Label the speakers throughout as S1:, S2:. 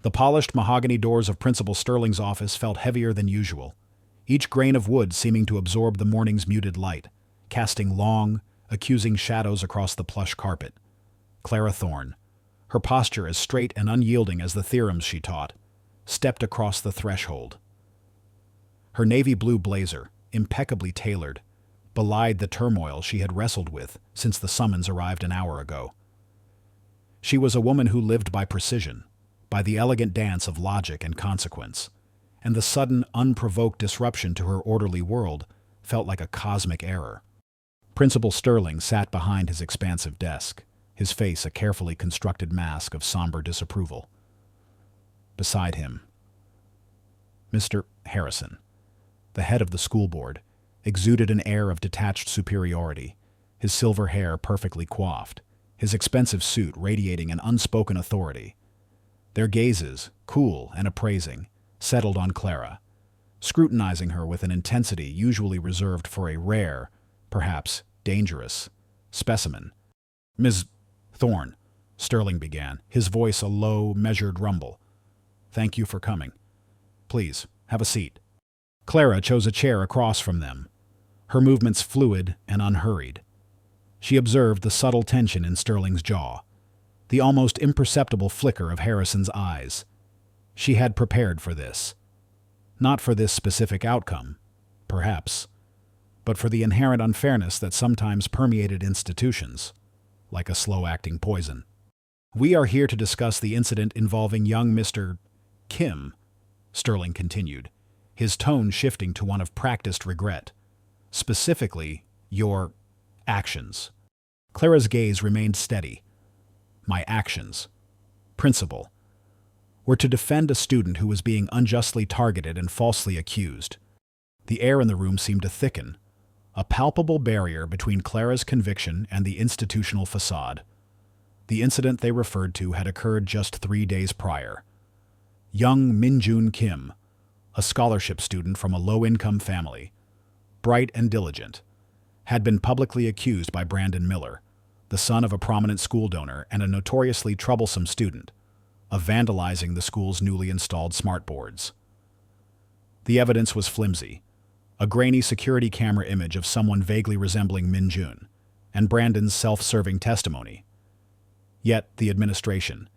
S1: The polished mahogany doors of Principal Sterling's office felt heavier than usual, each grain of wood seeming to absorb the morning's muted light, casting long, accusing shadows across the plush carpet. Clara Thorne, her posture as straight and unyielding as the theorems she taught, stepped across the threshold. Her navy blue blazer, impeccably tailored, belied the turmoil she had wrestled with since the summons arrived an hour ago. She was a woman who lived by precision, by the elegant dance of logic and consequence, and the sudden, unprovoked disruption to her orderly world felt like a cosmic error. Principal Sterling sat behind his expansive desk, his face a carefully constructed mask of somber disapproval. Beside him, Mr. Harrison, the head of the school board, exuded an air of detached superiority, his silver hair perfectly coiffed, his expensive suit radiating an unspoken authority. Their gazes, cool and appraising, settled on Clara, scrutinizing her with an intensity usually reserved for a rare, perhaps dangerous, specimen. "Ms. Thorne," Sterling began, his voice a low, measured rumble. "Thank you for coming. Please, have a seat." Clara chose a chair across from them, her movements fluid and unhurried. She observed the subtle tension in Sterling's jaw, the almost imperceptible flicker of Harrison's eyes. She had prepared for this. Not for this specific outcome, perhaps, but for the inherent unfairness that sometimes permeated institutions, like a slow-acting poison. "We are here to discuss the incident involving young Mr. Kim," Sterling continued, his tone shifting to one of practiced regret. "Specifically, your actions." Clara's gaze remained steady. "My actions, Principal, were to defend a student who was being unjustly targeted and falsely accused." The air in the room seemed to thicken, a palpable barrier between Clara's conviction and the institutional facade. The incident they referred to had occurred just 3 days prior. Young Minjun Kim, a scholarship student from a low-income family, bright and diligent, had been publicly accused by Brandon Miller, the son of a prominent school donor and a notoriously troublesome student, of vandalizing the school's newly installed smartboards. The evidence was flimsy, a grainy security camera image of someone vaguely resembling Minjun, and Brandon's self-serving testimony. Yet the administration,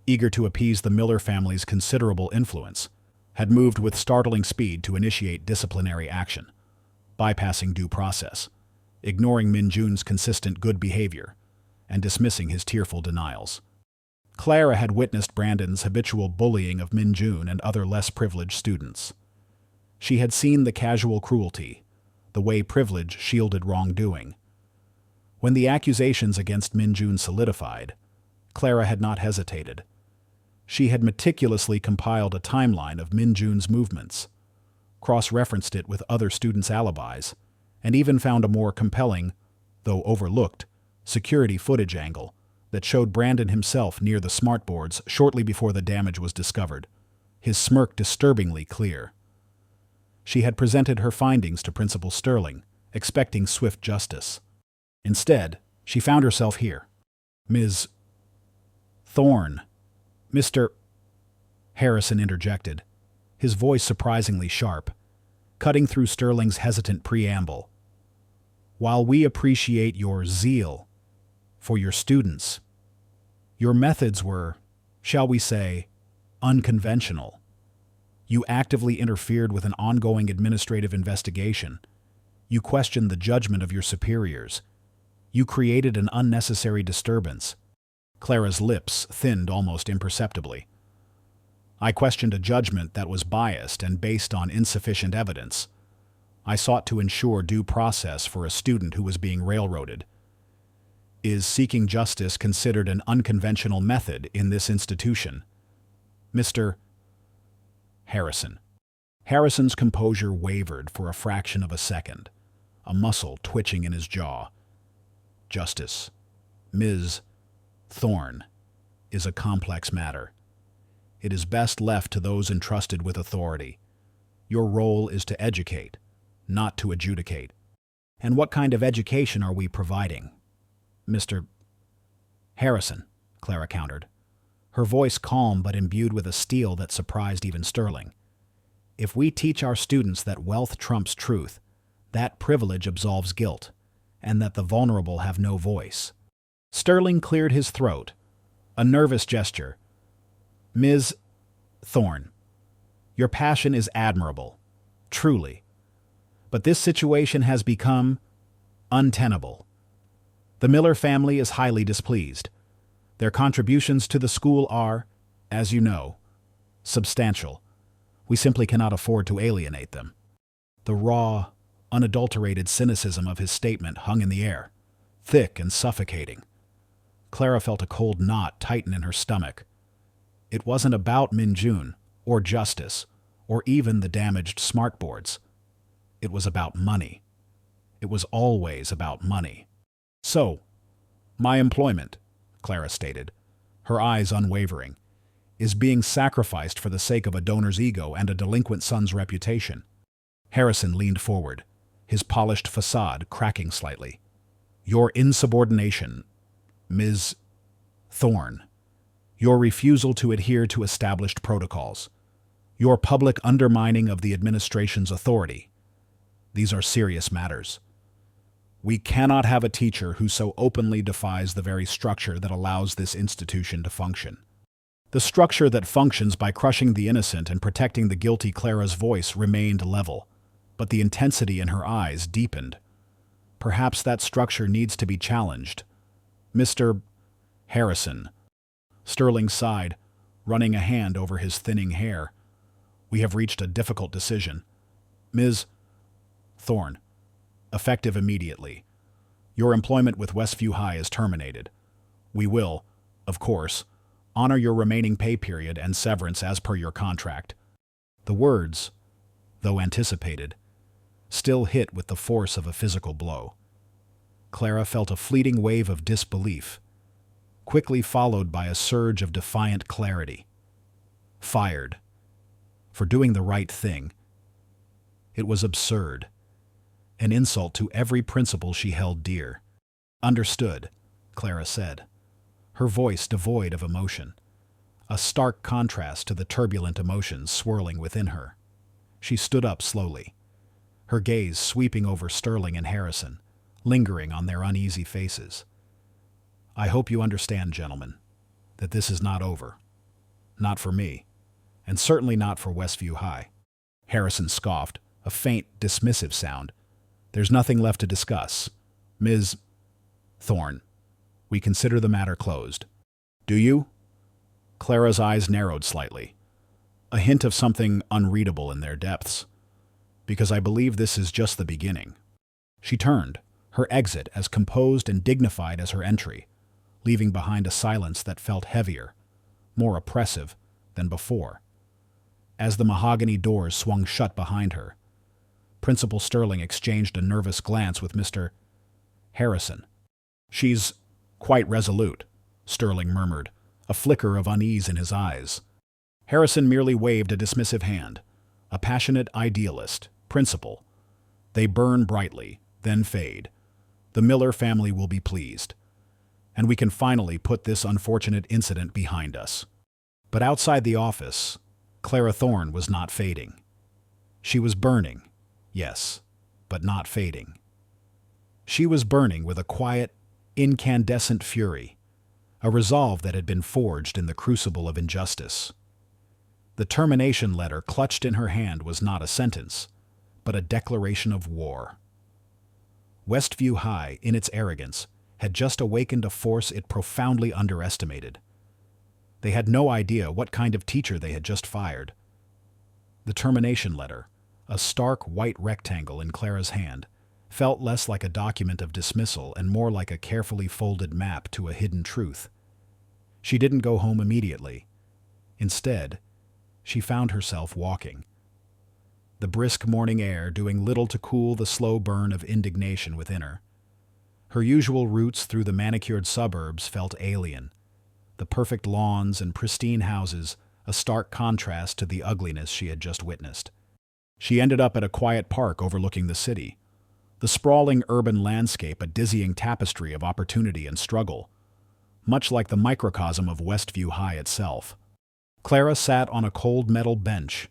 S1: eager to appease the Miller family's considerable influence, had moved with startling speed to initiate disciplinary action, bypassing due process, ignoring Minjun's consistent good behavior, and dismissing his tearful denials. Clara had witnessed Brandon's habitual bullying of Minjun and other less privileged students. She had seen the casual cruelty, the way privilege shielded wrongdoing. When the accusations against Minjun solidified, Clara had not hesitated. She had meticulously compiled a timeline of Minjun's movements, cross-referenced it with other students' alibis, and even found a more compelling, though overlooked, security footage angle that showed Brandon himself near the smartboards shortly before the damage was discovered, his smirk disturbingly clear. She had presented her findings to Principal Sterling, expecting swift justice. Instead, she found herself here. "Ms. Thorne," Mr. Harrison interjected, his voice surprisingly sharp, cutting through Sterling's hesitant preamble. "While we appreciate your zeal for your students, your methods were, shall we say, unconventional. You actively interfered with an ongoing administrative investigation. You questioned the judgment of your superiors. You created an unnecessary disturbance." Clara's lips thinned almost imperceptibly. "I questioned a judgment that was biased and based on insufficient evidence. I sought to ensure due process for a student who was being railroaded. Is seeking justice considered an unconventional method in this institution?" Mr. Harrison. Harrison's composure wavered for a fraction of a second, a muscle twitching in his jaw. "Justice, Ms. Thorne, is a complex matter. It is best left to those entrusted with authority. Your role is to educate, not to adjudicate." "And what kind of education are we providing?" Mr. Harrison, Clara countered, her voice calm but imbued with a steel that surprised even Sterling. "If we teach our students that wealth trumps truth, that privilege absolves guilt, and that the vulnerable have no voice." Sterling cleared his throat, a nervous gesture. "Ms. Thorne, your passion is admirable, truly. But this situation has become untenable. The Miller family is highly displeased. Their contributions to the school are, as you know, substantial. We simply cannot afford to alienate them." The raw, unadulterated cynicism of his statement hung in the air, thick and suffocating. Clara felt a cold knot tighten in her stomach. It wasn't about Min-jun, or justice, or even the damaged smartboards. It was about money. It was always about money. "So, my employment," Clara stated, her eyes unwavering, "is being sacrificed for the sake of a donor's ego and a delinquent son's reputation." Harrison leaned forward, his polished facade cracking slightly. "Your insubordination, Ms. Thorne, your refusal to adhere to established protocols, your public undermining of the administration's authority, these are serious matters. We cannot have a teacher who so openly defies the very structure that allows this institution to function. The structure that functions by crushing the innocent and protecting the guilty." Clara's voice remained level, but the intensity in her eyes deepened. "Perhaps that structure needs to be challenged. Mr. Harrison." Sterling sighed, running a hand over his thinning hair. "We have reached a difficult decision. Ms. Thorne, effective immediately. Your employment with Westview High is terminated. We will, of course, honor your remaining pay period and severance as per your contract." The words, though anticipated, still hit with the force of a physical blow. Clara felt a fleeting wave of disbelief, quickly followed by a surge of defiant clarity. Fired. For doing the right thing. It was absurd. An insult to every principle she held dear. "Understood," Clara said, her voice devoid of emotion, a stark contrast to the turbulent emotions swirling within her. She stood up slowly, her gaze sweeping over Sterling and Harrison, lingering on their uneasy faces. "I hope you understand, gentlemen, that this is not over. Not for me, and certainly not for Westview High." Harrison scoffed, a faint, dismissive sound. "There's nothing left to discuss. Ms. Thorne, we consider the matter closed." "Do you?" Clara's eyes narrowed slightly, a hint of something unreadable in their depths. "Because I believe this is just the beginning." She turned, her exit as composed and dignified as her entry, leaving behind a silence that felt heavier, more oppressive than before. As the mahogany doors swung shut behind her, Principal Sterling exchanged a nervous glance with Mr. Harrison. "She's quite resolute," Sterling murmured, a flicker of unease in his eyes. Harrison merely waved a dismissive hand. "A passionate idealist, Principal. They burn brightly, then fade. The Miller family will be pleased. And we can finally put this unfortunate incident behind us." But outside the office, Clara Thorne was not fading. She was burning, yes, but not fading. She was burning with a quiet, incandescent fury, a resolve that had been forged in the crucible of injustice. The termination letter clutched in her hand was not a sentence, but a declaration of war. Westview High, in its arrogance, had just awakened a force it profoundly underestimated. They had no idea what kind of teacher they had just fired. The termination letter, a stark white rectangle in Clara's hand, felt less like a document of dismissal and more like a carefully folded map to a hidden truth. She didn't go home immediately. Instead, she found herself walking. The brisk morning air doing little to cool the slow burn of indignation within her. Her usual routes through the manicured suburbs felt alien. The perfect lawns and pristine houses, a stark contrast to the ugliness she had just witnessed. She ended up at a quiet park overlooking the city. The sprawling urban landscape a dizzying tapestry of opportunity and struggle. much like the microcosm of Westview High itself. Clara sat on a cold metal bench,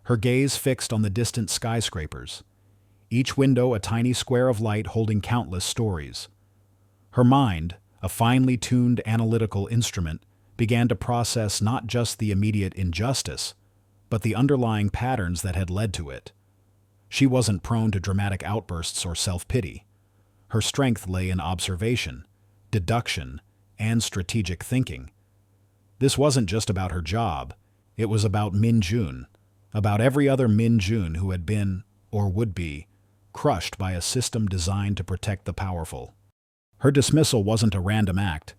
S1: her gaze fixed on the distant skyscrapers, each window a tiny square of light holding countless stories. Her mind, a finely tuned analytical instrument, began to process not just the immediate injustice, but the underlying patterns that had led to it. She wasn't prone to dramatic outbursts or self-pity. Her strength lay in observation, deduction, and strategic thinking. This wasn't just about her job, it was about Min Jun, about every other Min Jun who had been, or would be, crushed by a system designed to protect the powerful. Her dismissal wasn't a random act.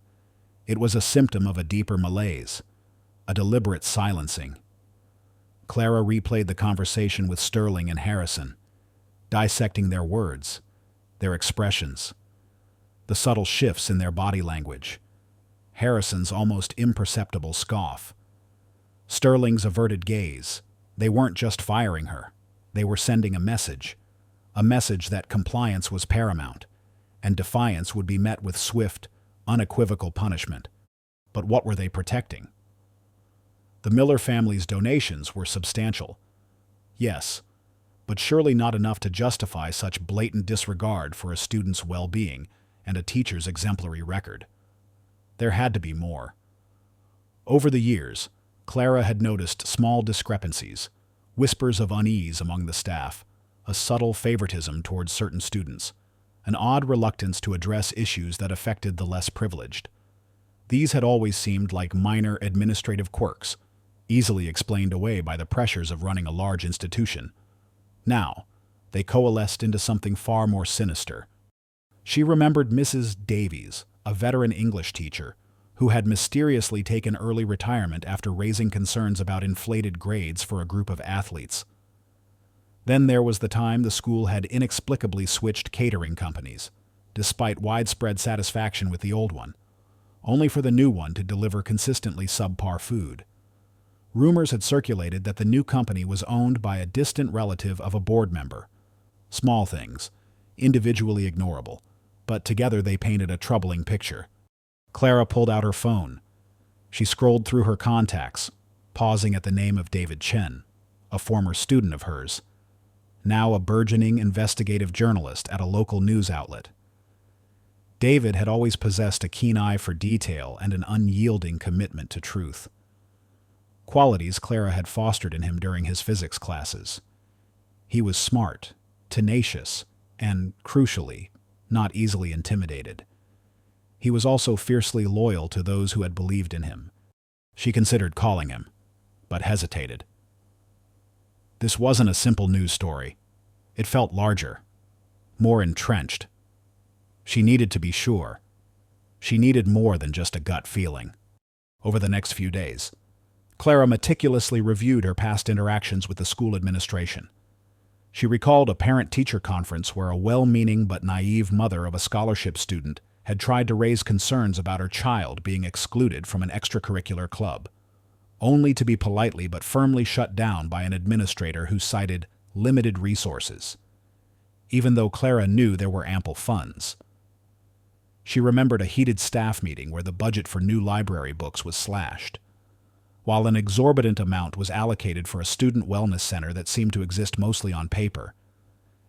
S1: It was a symptom of a deeper malaise, a deliberate silencing. Clara replayed the conversation with Sterling and Harrison, dissecting their words, their expressions, the subtle shifts in their body language, Harrison's almost imperceptible scoff, Sterling's averted gaze. They weren't just firing her, they were sending a message that compliance was paramount, and defiance would be met with swift, unequivocal punishment. But what were they protecting? The Miller family's donations were substantial. Yes, but surely not enough to justify such blatant disregard for a student's well-being and a teacher's exemplary record. There had to be more. Over the years, Clara had noticed small discrepancies, whispers of unease among the staff, a subtle favoritism towards certain students, an odd reluctance to address issues that affected the less privileged. These had always seemed like minor administrative quirks, easily explained away by the pressures of running a large institution. Now, they coalesced into something far more sinister. She remembered Mrs. Davies, a veteran English teacher, who had mysteriously taken early retirement after raising concerns about inflated grades for a group of athletes. Then there was the time the school had inexplicably switched catering companies, despite widespread satisfaction with the old one, only for the new one to deliver consistently subpar food. Rumors had circulated that the new company was owned by a distant relative of a board member. Small things, individually ignorable, but together they painted a troubling picture. Clara pulled out her phone. She scrolled through her contacts, pausing at the name of David Chen, a former student of hers, now a burgeoning investigative journalist at a local news outlet. David had always possessed a keen eye for detail and an unyielding commitment to truth. Qualities Clara had fostered in him during his physics classes. He was smart, tenacious, and, crucially, not easily intimidated. He was also fiercely loyal to those who had believed in him. She considered calling him, but hesitated. This wasn't a simple news story. It felt larger, more entrenched. She needed to be sure. She needed more than just a gut feeling. Over the next few days, Clara meticulously reviewed her past interactions with the school administration. She recalled a parent-teacher conference where a well-meaning but naive mother of a scholarship student had tried to raise concerns about her child being excluded from an extracurricular club, only to be politely but firmly shut down by an administrator who cited limited resources, even though Clara knew there were ample funds. She remembered a heated staff meeting where the budget for new library books was slashed, while an exorbitant amount was allocated for a student wellness center that seemed to exist mostly on paper,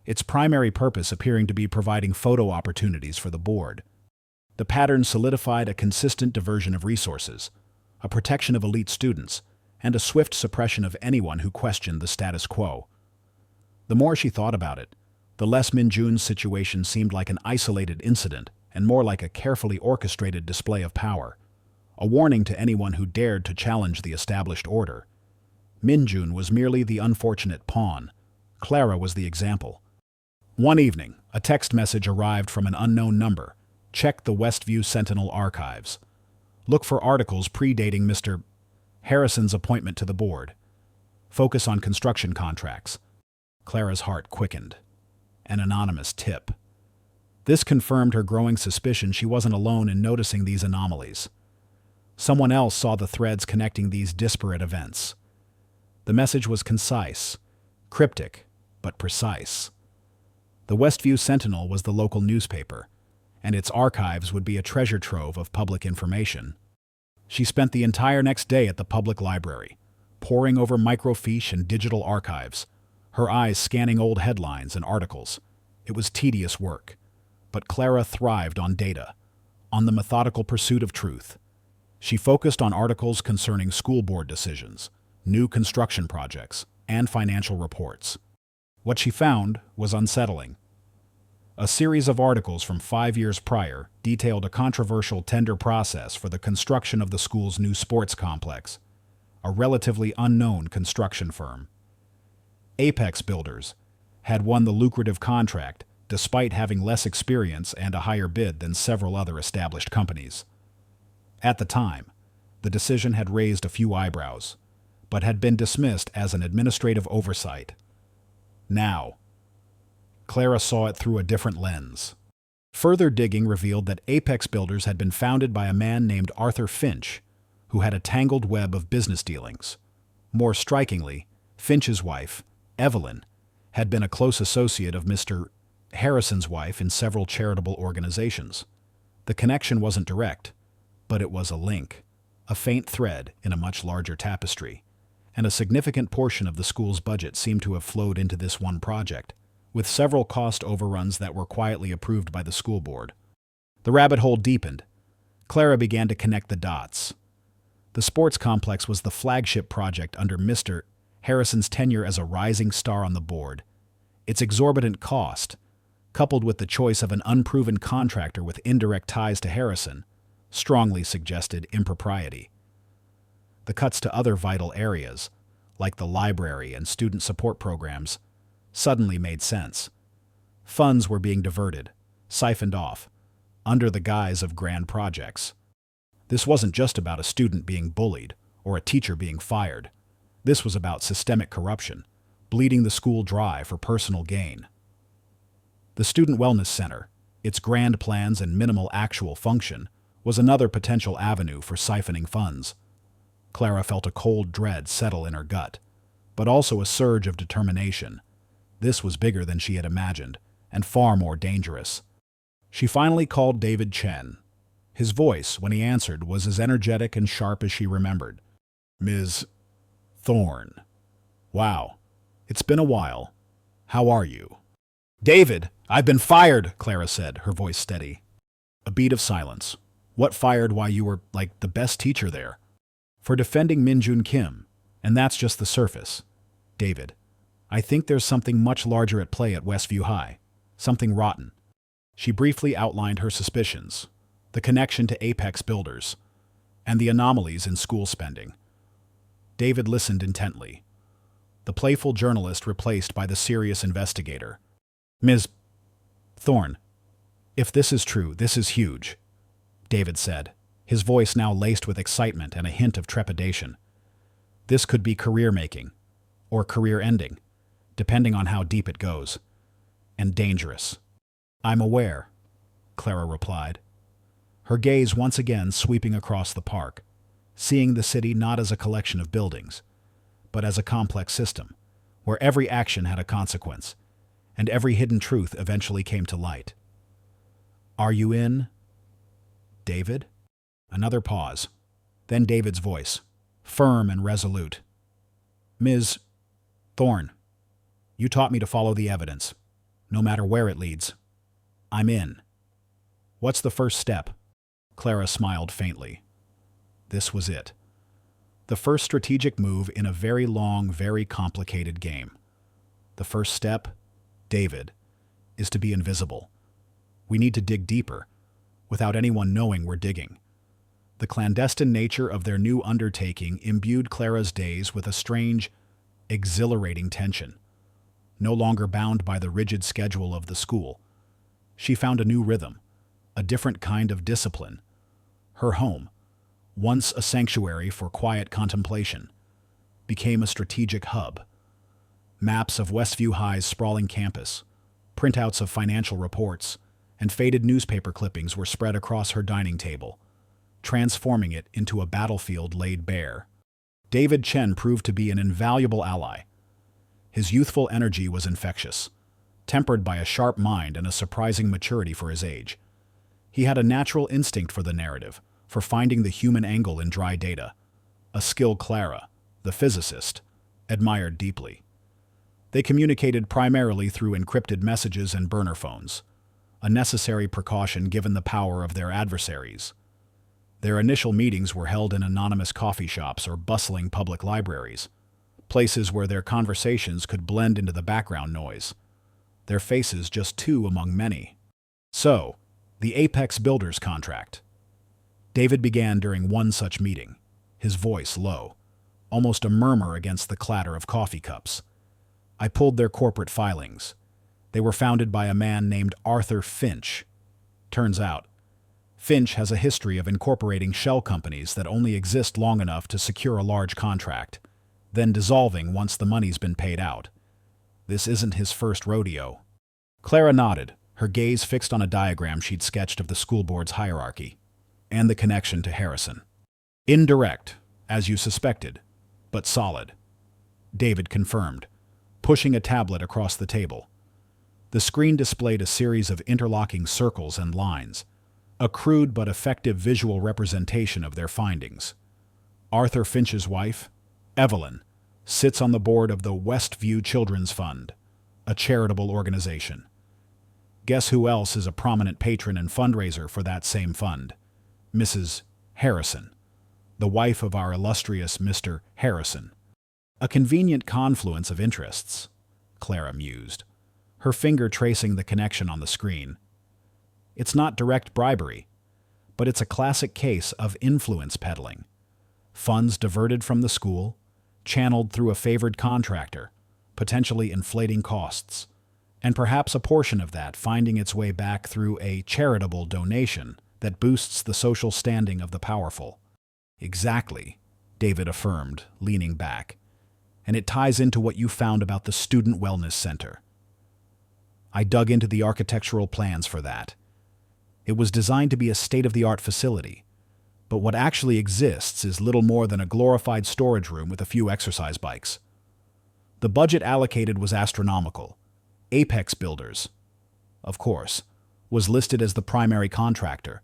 S1: its primary purpose appearing to be providing photo opportunities for the board. The pattern solidified a consistent diversion of resources, a protection of elite students, and a swift suppression of anyone who questioned the status quo. The more she thought about it, the less Min Jun's situation seemed like an isolated incident and more like a carefully orchestrated display of power, a warning to anyone who dared to challenge the established order. Min Jun was merely the unfortunate pawn. Clara was the example. One evening, a text message arrived from an unknown number. Check the Westview Sentinel archives. Look for articles predating Mr. Harrison's appointment to the board. Focus on construction contracts. Clara's heart quickened. An anonymous tip. This confirmed her growing suspicion she wasn't alone in noticing these anomalies. Someone else saw the threads connecting these disparate events. The message was concise, cryptic, but precise. The Westview Sentinel was the local newspaper, and its archives would be a treasure trove of public information. She spent the entire next day at the public library, poring over microfiche and digital archives, her eyes scanning old headlines and articles. It was tedious work, but Clara thrived on data, on the methodical pursuit of truth. She focused on articles concerning school board decisions, new construction projects, and financial reports. What she found was unsettling. A series of articles from 5 years prior detailed a controversial tender process for the construction of the school's new sports complex, a relatively unknown construction firm. Apex Builders had won the lucrative contract despite having less experience and a higher bid than several other established companies. At the time, the decision had raised a few eyebrows, but had been dismissed as an administrative oversight. Now, Clara saw it through a different lens. Further digging revealed that Apex Builders had been founded by a man named Arthur Finch, who had a tangled web of business dealings. More strikingly, Finch's wife, Evelyn, had been a close associate of Mr. Harrison's wife in several charitable organizations. The connection wasn't direct, but it was a link, a faint thread in a much larger tapestry, and a significant portion of the school's budget seemed to have flowed into this one project, with several cost overruns that were quietly approved by the school board. The rabbit hole deepened. Clara began to connect the dots. The sports complex was the flagship project under Mr. Harrison's tenure as a rising star on the board. Its exorbitant cost, coupled with the choice of an unproven contractor with indirect ties to Harrison, strongly suggested impropriety. The cuts to other vital areas, like the library and student support programs, suddenly made sense. Funds were being diverted, siphoned off, under the guise of grand projects. This wasn't just about a student being bullied or a teacher being fired. This was about systemic corruption, bleeding the school dry for personal gain. The Student Wellness Center, its grand plans and minimal actual function, was another potential avenue for siphoning funds. Clara felt a cold dread settle in her gut, but also a surge of determination. This was bigger than she had imagined, and far more dangerous. She finally called David Chen. His voice, when he answered, was as energetic and sharp as she remembered. "Ms. Thorne. Wow, it's been a while. How are you?" "David, I've been fired," Clara said, her voice steady. A beat of silence. "What fired? Why, you were, like, the best teacher there." "For defending Minjun Kim, and that's just the surface. David, I think there's something much larger at play at Westview High. Something rotten." She briefly outlined her suspicions, the connection to Apex Builders, and the anomalies in school spending. David listened intently, the playful journalist replaced by the serious investigator. "Ms. Thorne, if this is true, this is huge," David said, his voice now laced with excitement and a hint of trepidation. "This could be career-making, or career-ending, depending on how deep it goes. And dangerous." "I'm aware," Clara replied, her gaze once again sweeping across the park, seeing the city not as a collection of buildings, but as a complex system, where every action had a consequence, and every hidden truth eventually came to light. "Are you in, David?" Another pause, then David's voice, firm and resolute. "Ms. Thorne, you taught me to follow the evidence, no matter where it leads. I'm in. What's the first step?" Clara smiled faintly. This was it. The first strategic move in a very long, very complicated game. The first step, David, is to be invisible. We need to dig deeper, without anyone knowing we're digging. The clandestine nature of their new undertaking imbued Clara's days with a strange, exhilarating tension. No longer bound by the rigid schedule of the school, she found a new rhythm, a different kind of discipline. Her home, once a sanctuary for quiet contemplation, became a strategic hub. Maps of Westview High's sprawling campus, printouts of financial reports, and faded newspaper clippings were spread across her dining table, transforming it into a battlefield laid bare. David Chen proved to be an invaluable ally. His youthful energy was infectious, tempered by a sharp mind and a surprising maturity for his age. He had a natural instinct for the narrative, for finding the human angle in dry data, a skill Clara, the physicist, admired deeply. They communicated primarily through encrypted messages and burner phones, a necessary precaution given the power of their adversaries. Their initial meetings were held in anonymous coffee shops or bustling public libraries, places where their conversations could blend into the background noise, their faces just two among many. So, the Apex Builders contract. David began during one such meeting, his voice low, almost a murmur against the clatter of coffee cups. I pulled their corporate filings. They were founded by a man named Arthur Finch. Turns out, Finch has a history of incorporating shell companies that only exist long enough to secure a large contract, then dissolving once the money's been paid out. This isn't his first rodeo. Clara nodded, her gaze fixed on a diagram she'd sketched of the school board's hierarchy, and the connection to Harrison. Indirect, as you suspected, but solid, David confirmed, pushing a tablet across the table. The screen displayed a series of interlocking circles and lines, a crude but effective visual representation of their findings. Arthur Finch's wife, Evelyn, sits on the board of the Westview Children's Fund, a charitable organization. Guess who else is a prominent patron and fundraiser for that same fund? Mrs. Harrison, the wife of our illustrious Mr. Harrison. A convenient confluence of interests, Clara mused, her finger tracing the connection on the screen. It's not direct bribery, but it's a classic case of influence peddling. Funds diverted from the school, channeled through a favored contractor, potentially inflating costs, and perhaps a portion of that finding its way back through a charitable donation that boosts the social standing of the powerful. Exactly, David affirmed, leaning back. And it ties into what you found about the Student Wellness Center. I dug into the architectural plans for that. It was designed to be a state-of-the-art facility, but what actually exists is little more than a glorified storage room with a few exercise bikes. The budget allocated was astronomical. Apex Builders, of course, was listed as the primary contractor.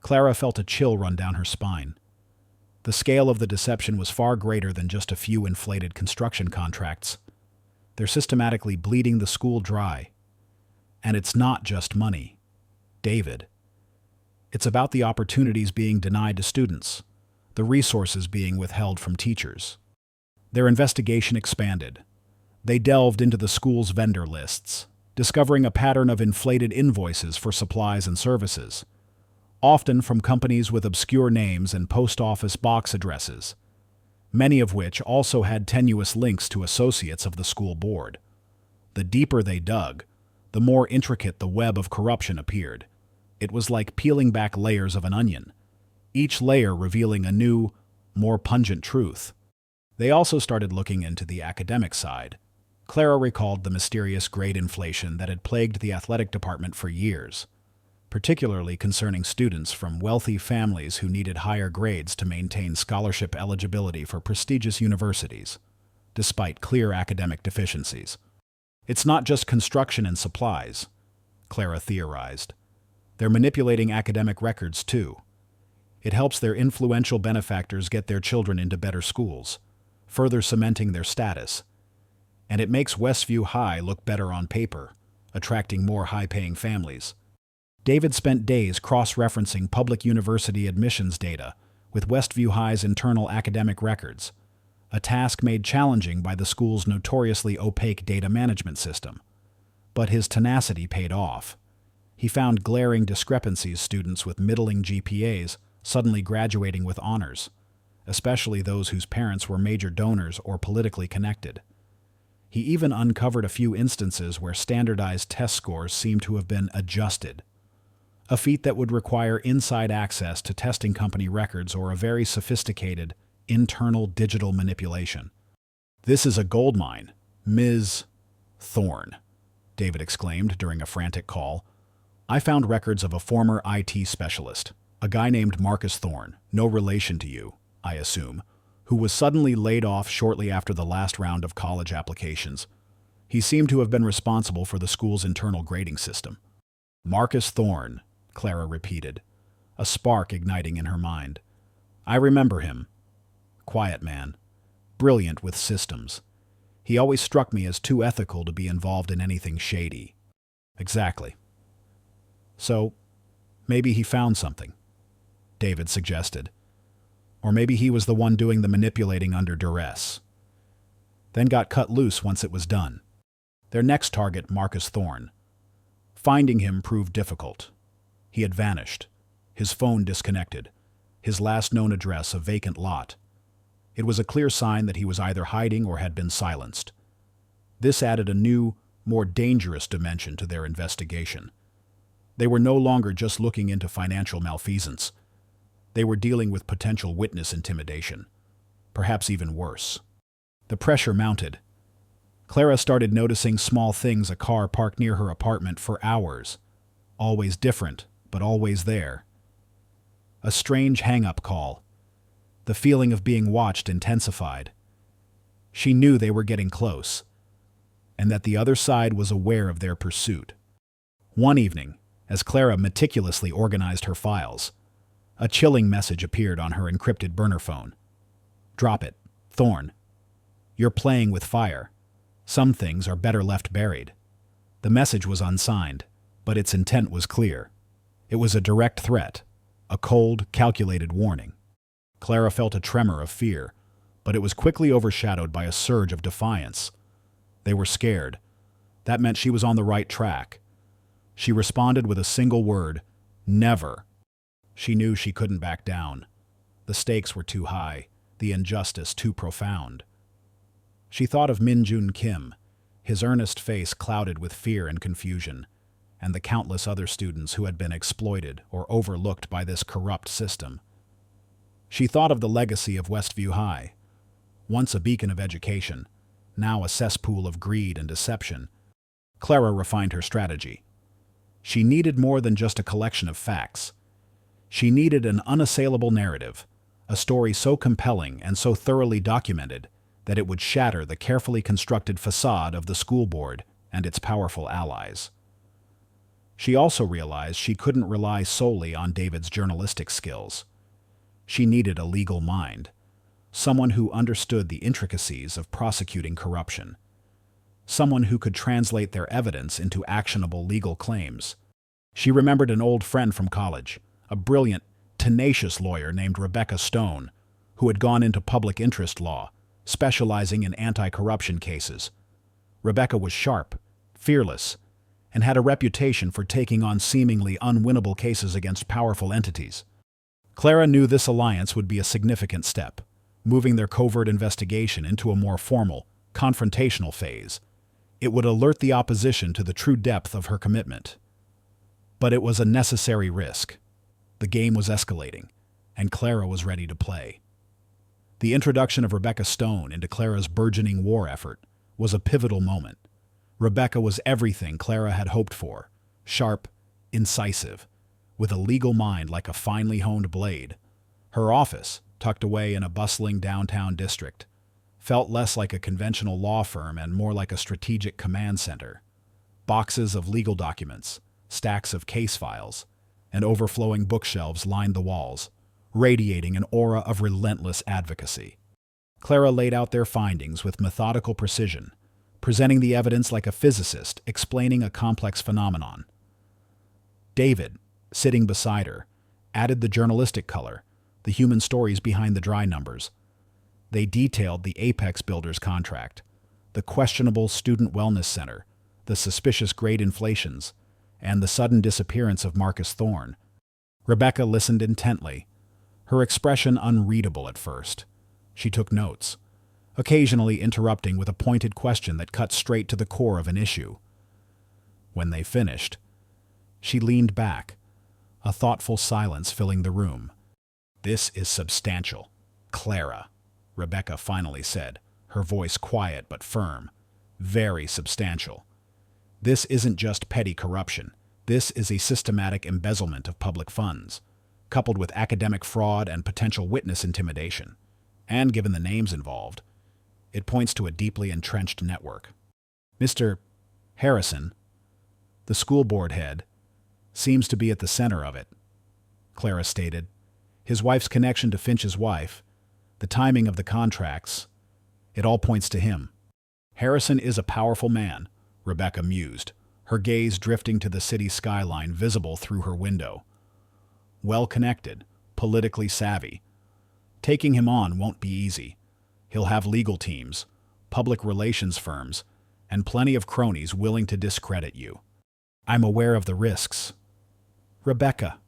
S1: Clara felt a chill run down her spine. The scale of the deception was far greater than just a few inflated construction contracts. They're systematically bleeding the school dry. And it's not just money, David. It's about the opportunities being denied to students, the resources being withheld from teachers. Their investigation expanded. They delved into the school's vendor lists, discovering a pattern of inflated invoices for supplies and services, often from companies with obscure names and post office box addresses, many of which also had tenuous links to associates of the school board. The deeper they dug, the more intricate the web of corruption appeared. It was like peeling back layers of an onion, each layer revealing a new, more pungent truth. They also started looking into the academic side. Clara recalled the mysterious grade inflation that had plagued the athletic department for years, particularly concerning students from wealthy families who needed higher grades to maintain scholarship eligibility for prestigious universities, despite clear academic deficiencies. It's not just construction and supplies, Clara theorized. They're manipulating academic records, too. It helps their influential benefactors get their children into better schools, further cementing their status. And it makes Westview High look better on paper, attracting more high-paying families. David spent days cross-referencing public university admissions data with Westview High's internal academic records, a task made challenging by the school's notoriously opaque data management system. But his tenacity paid off. He found glaring discrepancies: students with middling GPAs suddenly graduating with honors, especially those whose parents were major donors or politically connected. He even uncovered a few instances where standardized test scores seemed to have been adjusted, a feat that would require inside access to testing company records or a very sophisticated, internal digital manipulation. "This is a goldmine, Ms. Thorne," David exclaimed during a frantic call. "I found records of a former IT specialist, a guy named Marcus Thorne, no relation to you, I assume, who was suddenly laid off shortly after the last round of college applications. He seemed to have been responsible for the school's internal grading system." "Marcus Thorne," Clara repeated, a spark igniting in her mind. I remember him. Quiet man. Brilliant with systems. He always struck me as too ethical to be involved in anything shady. Exactly. So, maybe he found something, David suggested. Or maybe he was the one doing the manipulating under duress. Then got cut loose once it was done. Their next target, Marcus Thorne. Finding him proved difficult. He had vanished, his phone disconnected, his last known address a vacant lot. It was a clear sign that he was either hiding or had been silenced. This added a new, more dangerous dimension to their investigation. They were no longer just looking into financial malfeasance. They were dealing with potential witness intimidation, perhaps even worse. The pressure mounted. Clara started noticing small things, a car parked near her apartment for hours. Always different, but always there. A strange hang-up call. The feeling of being watched intensified. She knew they were getting close, and that the other side was aware of their pursuit. One evening, as Clara meticulously organized her files, a chilling message appeared on her encrypted burner phone. Drop it, Thorne. You're playing with fire. Some things are better left buried. The message was unsigned, but its intent was clear. It was a direct threat, a cold, calculated warning. Clara felt a tremor of fear, but it was quickly overshadowed by a surge of defiance. They were scared. That meant she was on the right track. She responded with a single word, never. She knew she couldn't back down. The stakes were too high, the injustice too profound. She thought of Min Jun Kim, his earnest face clouded with fear and confusion, and the countless other students who had been exploited or overlooked by this corrupt system. She thought of the legacy of Westview High, once a beacon of education, now a cesspool of greed and deception. Clara refined her strategy. She needed more than just a collection of facts. She needed an unassailable narrative, a story so compelling and so thoroughly documented that it would shatter the carefully constructed facade of the school board and its powerful allies. She also realized she couldn't rely solely on David's journalistic skills. She needed a legal mind, someone who understood the intricacies of prosecuting corruption, someone who could translate their evidence into actionable legal claims. She remembered an old friend from college, a brilliant, tenacious lawyer named Rebecca Stone, who had gone into public interest law, specializing in anti-corruption cases. Rebecca was sharp, fearless, and had a reputation for taking on seemingly unwinnable cases against powerful entities. Clara knew this alliance would be a significant step, moving their covert investigation into a more formal, confrontational phase. It would alert the opposition to the true depth of her commitment. But it was a necessary risk. The game was escalating, and Clara was ready to play. The introduction of Rebecca Stone into Clara's burgeoning war effort was a pivotal moment. Rebecca was everything Clara had hoped for, sharp, incisive, with a legal mind like a finely honed blade. Her office, tucked away in a bustling downtown district, felt less like a conventional law firm and more like a strategic command center. Boxes of legal documents, stacks of case files, and overflowing bookshelves lined the walls, radiating an aura of relentless advocacy. Clara laid out their findings with methodical precision, presenting the evidence like a physicist explaining a complex phenomenon. David, sitting beside her, added the journalistic color, the human stories behind the dry numbers. They detailed the Apex Builders contract, the questionable student wellness center, the suspicious grade inflations, and the sudden disappearance of Marcus Thorne. Rebecca listened intently, her expression unreadable at first. She took notes, occasionally interrupting with a pointed question that cut straight to the core of an issue. When they finished, she leaned back, a thoughtful silence filling the room. "This is substantial, Clara," Rebecca finally said, her voice quiet but firm. "Very substantial. This isn't just petty corruption. This is a systematic embezzlement of public funds, coupled with academic fraud and potential witness intimidation. And given the names involved, it points to a deeply entrenched network." Mr. Harrison, the school board head, seems to be at the center of it, Clara stated. His wife's connection to Finch's wife, the timing of the contracts, it all points to him. Harrison is a powerful man, Rebecca mused, her gaze drifting to the city skyline visible through her window. Well-connected, politically savvy. Taking him on won't be easy. He'll have legal teams, public relations firms, and plenty of cronies willing to discredit you. I'm aware of the risks. Rebecca,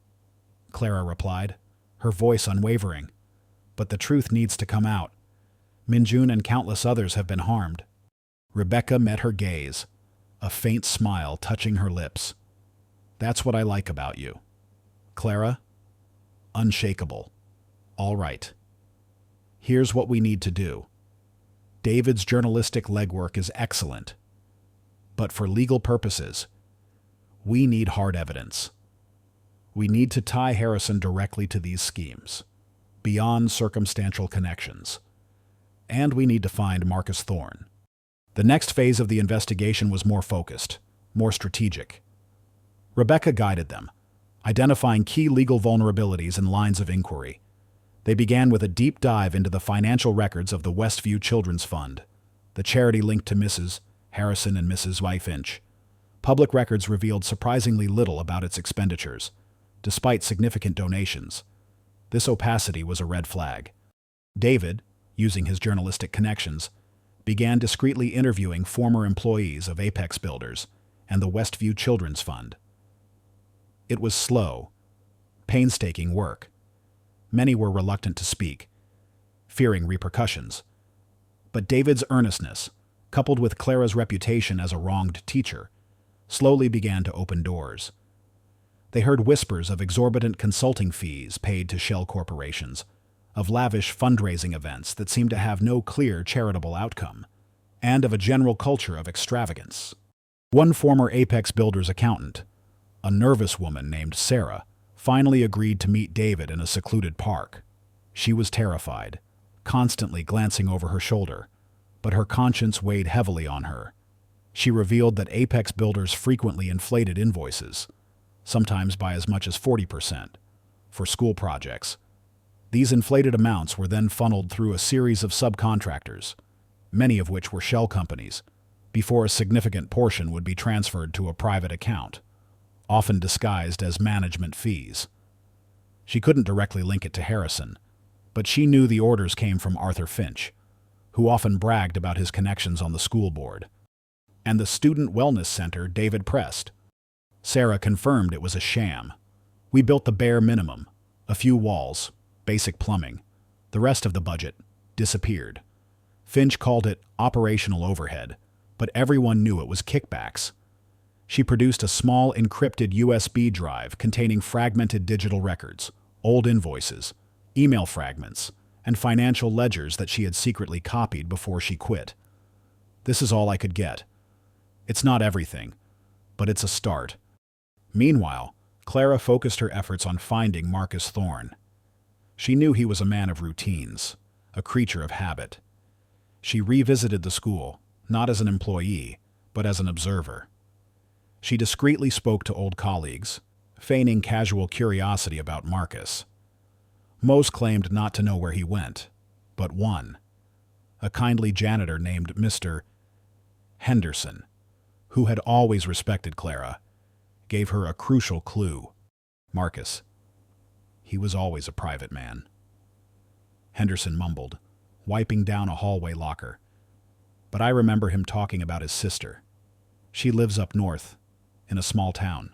S1: Clara replied, her voice unwavering. But the truth needs to come out. Minjun and countless others have been harmed. Rebecca met her gaze, a faint smile touching her lips. That's what I like about you. Clara? Unshakable. All right. Here's what we need to do. David's journalistic legwork is excellent. But for legal purposes, we need hard evidence. We need to tie Harrison directly to these schemes, beyond circumstantial connections. And we need to find Marcus Thorne. The next phase of the investigation was more focused, more strategic. Rebecca guided them, identifying key legal vulnerabilities and lines of inquiry. They began with a deep dive into the financial records of the Westview Children's Fund, the charity linked to Mrs. Harrison and Mrs. Finch. Public records revealed surprisingly little about its expenditures, despite significant donations. This opacity was a red flag. David, using his journalistic connections, began discreetly interviewing former employees of Apex Builders and the Westview Children's Fund. It was slow, painstaking work. Many were reluctant to speak, fearing repercussions. But David's earnestness, coupled with Clara's reputation as a wronged teacher, slowly began to open doors. They heard whispers of exorbitant consulting fees paid to shell corporations, of lavish fundraising events that seemed to have no clear charitable outcome, and of a general culture of extravagance. One former Apex Builders accountant, a nervous woman named Sarah, finally agreed to meet David in a secluded park. She was terrified, constantly glancing over her shoulder, but her conscience weighed heavily on her. She revealed that Apex Builders frequently inflated invoices, sometimes by as much as 40%, for school projects. These inflated amounts were then funneled through a series of subcontractors, many of which were shell companies, before a significant portion would be transferred to a private account, often disguised as management fees. She couldn't directly link it to Harrison, but she knew the orders came from Arthur Finch, who often bragged about his connections on the school board, and the Student Wellness Center David pressed. Sarah confirmed it was a sham. We built the bare minimum, a few walls, basic plumbing. The rest of the budget disappeared. Finch called it operational overhead, but everyone knew it was kickbacks. She produced a small encrypted USB drive containing fragmented digital records, old invoices, email fragments, and financial ledgers that she had secretly copied before she quit. This is all I could get. It's not everything, but it's a start. Meanwhile, Clara focused her efforts on finding Marcus Thorne. She knew he was a man of routines, a creature of habit. She revisited the school, not as an employee, but as an observer. She discreetly spoke to old colleagues, feigning casual curiosity about Marcus. Most claimed not to know where he went, but one, a kindly janitor named Mr. Henderson, who had always respected Clara, gave her a crucial clue. Marcus. He was always a private man. Henderson mumbled, wiping down a hallway locker. But I remember him talking about his sister. She lives up north, in a small town.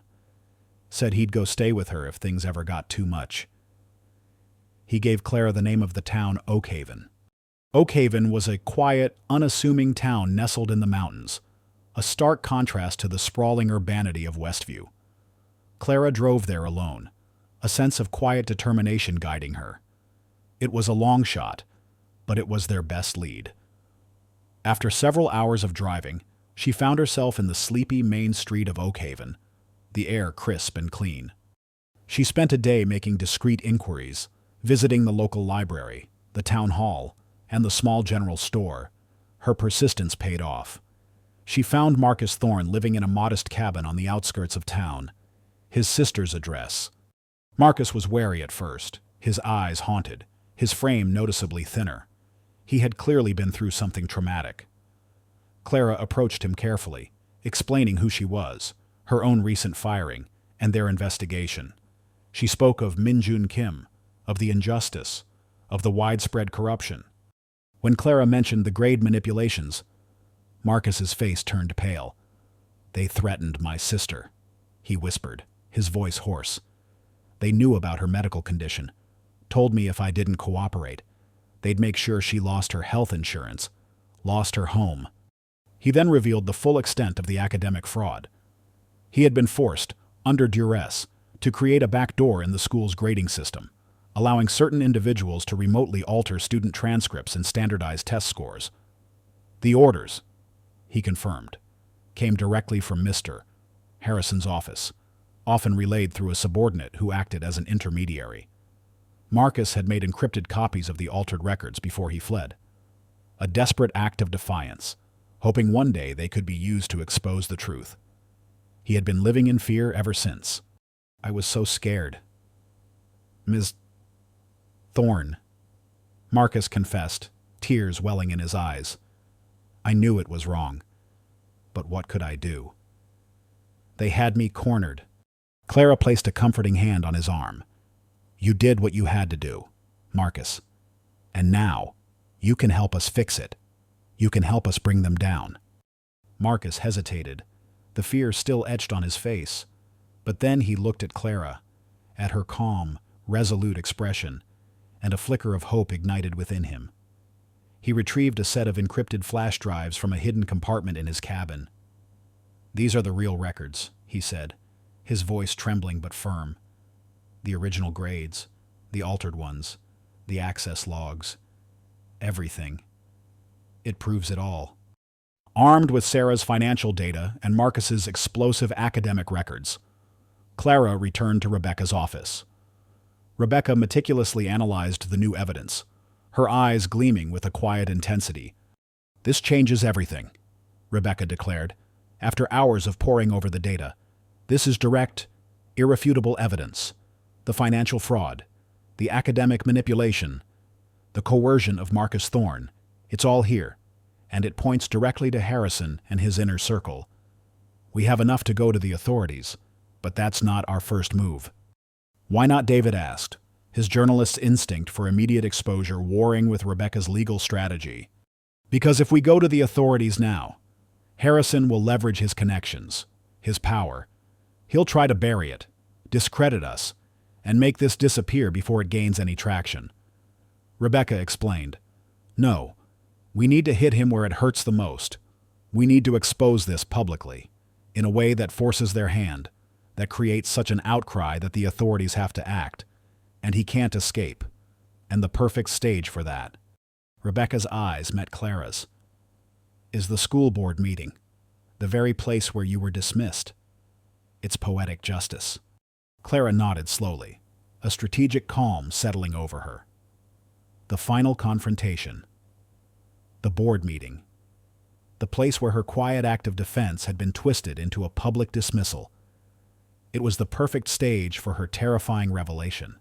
S1: Said he'd go stay with her if things ever got too much. He gave Clara the name of the town Oakhaven. Oakhaven was a quiet, unassuming town nestled in the mountains, a stark contrast to the sprawling urbanity of Westview. Clara drove there alone, a sense of quiet determination guiding her. It was a long shot, but it was their best lead. After several hours of driving, she found herself in the sleepy main street of Oakhaven, the air crisp and clean. She spent a day making discreet inquiries, visiting the local library, the town hall, and the small general store. Her persistence paid off. She found Marcus Thorne living in a modest cabin on the outskirts of town. His sister's address. Marcus was wary at first, his eyes haunted, his frame noticeably thinner. He had clearly been through something traumatic. Clara approached him carefully, explaining who she was, her own recent firing, and their investigation. She spoke of Minjun Kim, of the injustice, of the widespread corruption. When Clara mentioned the grade manipulations, Marcus's face turned pale. "They threatened my sister," he whispered, his voice hoarse. "They knew about her medical condition, told me if I didn't cooperate, they'd make sure she lost her health insurance, lost her home." He then revealed the full extent of the academic fraud. He had been forced, under duress, to create a backdoor in the school's grading system, allowing certain individuals to remotely alter student transcripts and standardize test scores. The orders, he confirmed, came directly from Mr. Harrison's office, often relayed through a subordinate who acted as an intermediary. Marcus had made encrypted copies of the altered records before he fled. A desperate act of defiance, hoping one day they could be used to expose the truth. He had been living in fear ever since. "I was so scared. Ms. Thorne," Marcus confessed, tears welling in his eyes. "I knew it was wrong. But what could I do? They had me cornered." Clara placed a comforting hand on his arm. "You did what you had to do, Marcus. And now, you can help us fix it. You can help us bring them down." Marcus hesitated, the fear still etched on his face. But then he looked at Clara, at her calm, resolute expression, and a flicker of hope ignited within him. He retrieved a set of encrypted flash drives from a hidden compartment in his cabin. "These are the real records," he said, his voice trembling but firm. "The original grades, the altered ones, the access logs, everything. It proves it all." Armed with Sarah's financial data and Marcus's explosive academic records, Clara returned to Rebecca's office. Rebecca meticulously analyzed the new evidence, her eyes gleaming with a quiet intensity. "This changes everything," Rebecca declared, after hours of poring over the data. "This is direct, irrefutable evidence. The financial fraud, the academic manipulation, the coercion of Marcus Thorne. It's all here, and it points directly to Harrison and his inner circle. We have enough to go to the authorities, but that's not our first move." "Why not?" David asked, his journalist's instinct for immediate exposure warring with Rebecca's legal strategy. "Because if we go to the authorities now, Harrison will leverage his connections, his power. He'll try to bury it, discredit us, and make this disappear before it gains any traction." Rebecca explained, "No, we need to hit him where it hurts the most. We need to expose this publicly, in a way that forces their hand, that creates such an outcry that the authorities have to act, and he can't escape. And the perfect stage for that." Rebecca's eyes met Clara's. "Is the school board meeting, the very place where you were dismissed. It's poetic justice." Clara nodded slowly, a strategic calm settling over her. The final confrontation. The board meeting. The place where her quiet act of defense had been twisted into a public dismissal. It was the perfect stage for her terrifying revelation.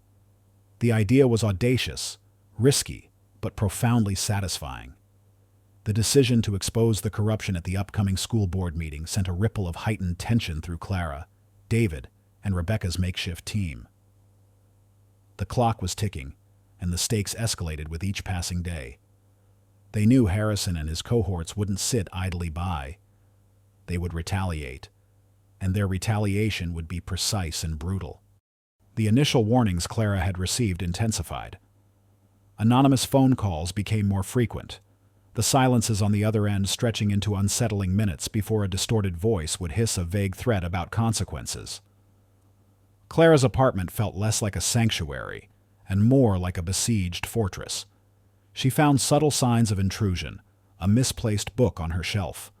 S1: The idea was audacious, risky, but profoundly satisfying. The decision to expose the corruption at the upcoming school board meeting sent a ripple of heightened tension through Clara, David, and Rebecca's makeshift team. The clock was ticking, and the stakes escalated with each passing day. They knew Harrison and his cohorts wouldn't sit idly by. They would retaliate, and their retaliation would be precise and brutal. The initial warnings Clara had received intensified. Anonymous phone calls became more frequent, the silences on the other end stretching into unsettling minutes before a distorted voice would hiss a vague threat about consequences. Clara's apartment felt less like a sanctuary and more like a besieged fortress. She found subtle signs of intrusion, a misplaced book on her shelf,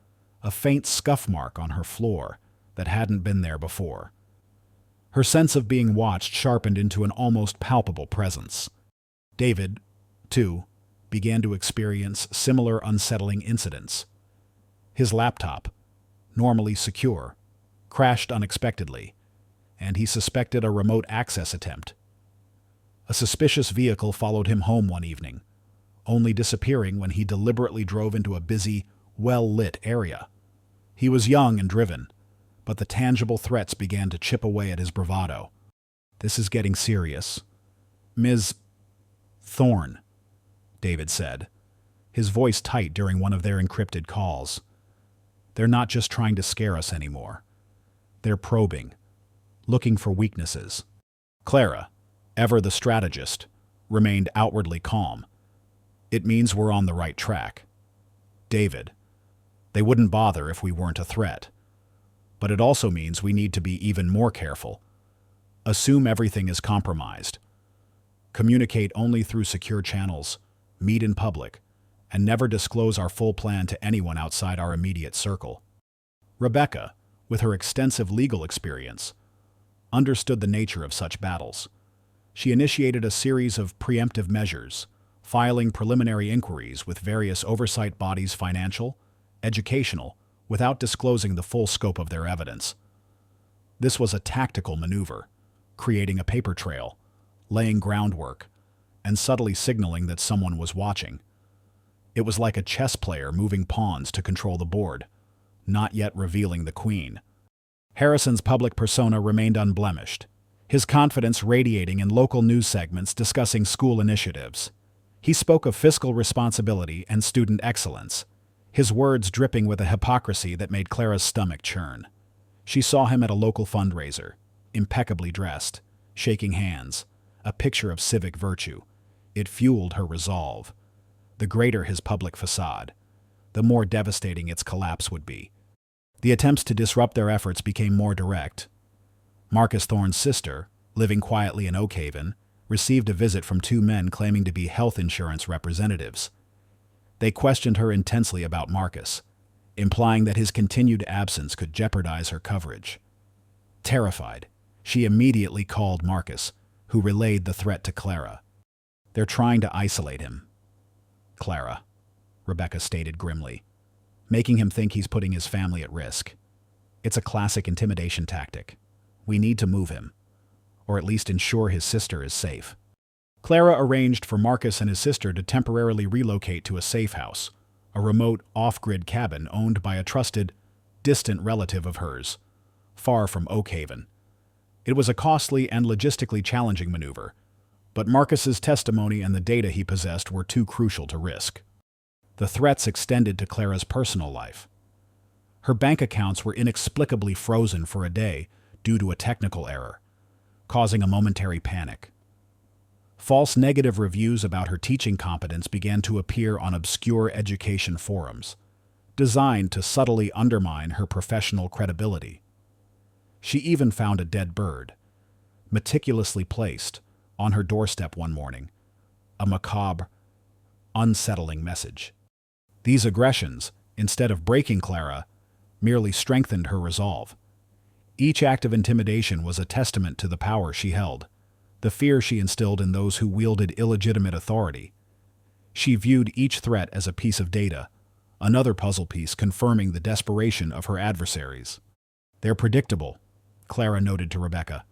S1: a faint scuff mark on her floor that hadn't been there before. Her sense of being watched sharpened into an almost palpable presence. David, too, began to experience similar unsettling incidents. His laptop, normally secure, crashed unexpectedly, and he suspected a remote access attempt. A suspicious vehicle followed him home one evening, only disappearing when he deliberately drove into a busy, well-lit area. He was young and driven, but the tangible threats began to chip away at his bravado. "This is getting serious. Ms. Thorne," David said, his voice tight during one of their encrypted calls. "They're not just trying to scare us anymore. They're probing, looking for weaknesses." Clara, ever the strategist, remained outwardly calm. "It means we're on the right track." David, "They wouldn't bother if we weren't a threat. But it also means we need to be even more careful. Assume everything is compromised. Communicate only through secure channels, meet in public, and never disclose our full plan to anyone outside our immediate circle." Rebecca, with her extensive legal experience, understood the nature of such battles. She initiated a series of preemptive measures, filing preliminary inquiries with various oversight bodies, financial, educational, without disclosing the full scope of their evidence. This was a tactical maneuver, creating a paper trail, laying groundwork, and subtly signaling that someone was watching. It was like a chess player moving pawns to control the board, not yet revealing the queen. Harrison's public persona remained unblemished, his confidence radiating in local news segments discussing school initiatives. He spoke of fiscal responsibility and student excellence, his words dripping with a hypocrisy that made Clara's stomach churn. She saw him at a local fundraiser, impeccably dressed, shaking hands, a picture of civic virtue. It fueled her resolve. The greater his public facade, the more devastating its collapse would be. The attempts to disrupt their efforts became more direct. Marcus Thorne's sister, living quietly in Oakhaven, received a visit from two men claiming to be health insurance representatives. They questioned her intensely about Marcus, implying that his continued absence could jeopardize her coverage. Terrified, she immediately called Marcus, who relayed the threat to Clara. "They're trying to isolate him, Clara," Rebecca stated grimly, "making him think he's putting his family at risk. It's a classic intimidation tactic. We need to move him, or at least ensure his sister is safe." Clara arranged for Marcus and his sister to temporarily relocate to a safe house, a remote, off-grid cabin owned by a trusted, distant relative of hers, far from Oakhaven. It was a costly and logistically challenging maneuver, but Marcus's testimony and the data he possessed were too crucial to risk. The threats extended to Clara's personal life. Her bank accounts were inexplicably frozen for a day due to a technical error, causing a momentary panic. False negative reviews about her teaching competence began to appear on obscure education forums, designed to subtly undermine her professional credibility. She even found a dead bird, meticulously placed, on her doorstep one morning, a macabre, unsettling message. These aggressions, instead of breaking Clara, merely strengthened her resolve. Each act of intimidation was a testament to the power she held, the fear she instilled in those who wielded illegitimate authority. She viewed each threat as a piece of data, another puzzle piece confirming the desperation of her adversaries. "They're predictable," Clara noted to Rebecca.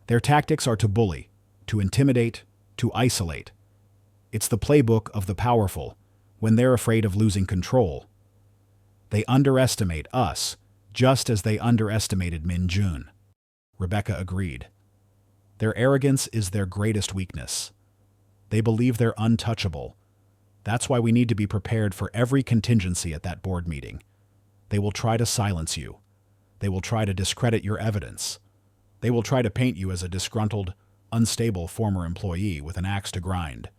S1: "Their tactics are to bully, to intimidate, to isolate. It's the playbook of the powerful when they're afraid of losing control. They underestimate us, just as they underestimated Min Jun." Rebecca agreed. "Their arrogance is their greatest weakness. They believe they're untouchable. That's why we need to be prepared for every contingency at that board meeting. They will try to silence you. They will try to discredit your evidence. They will try to paint you as a disgruntled, unstable former employee with an axe to grind."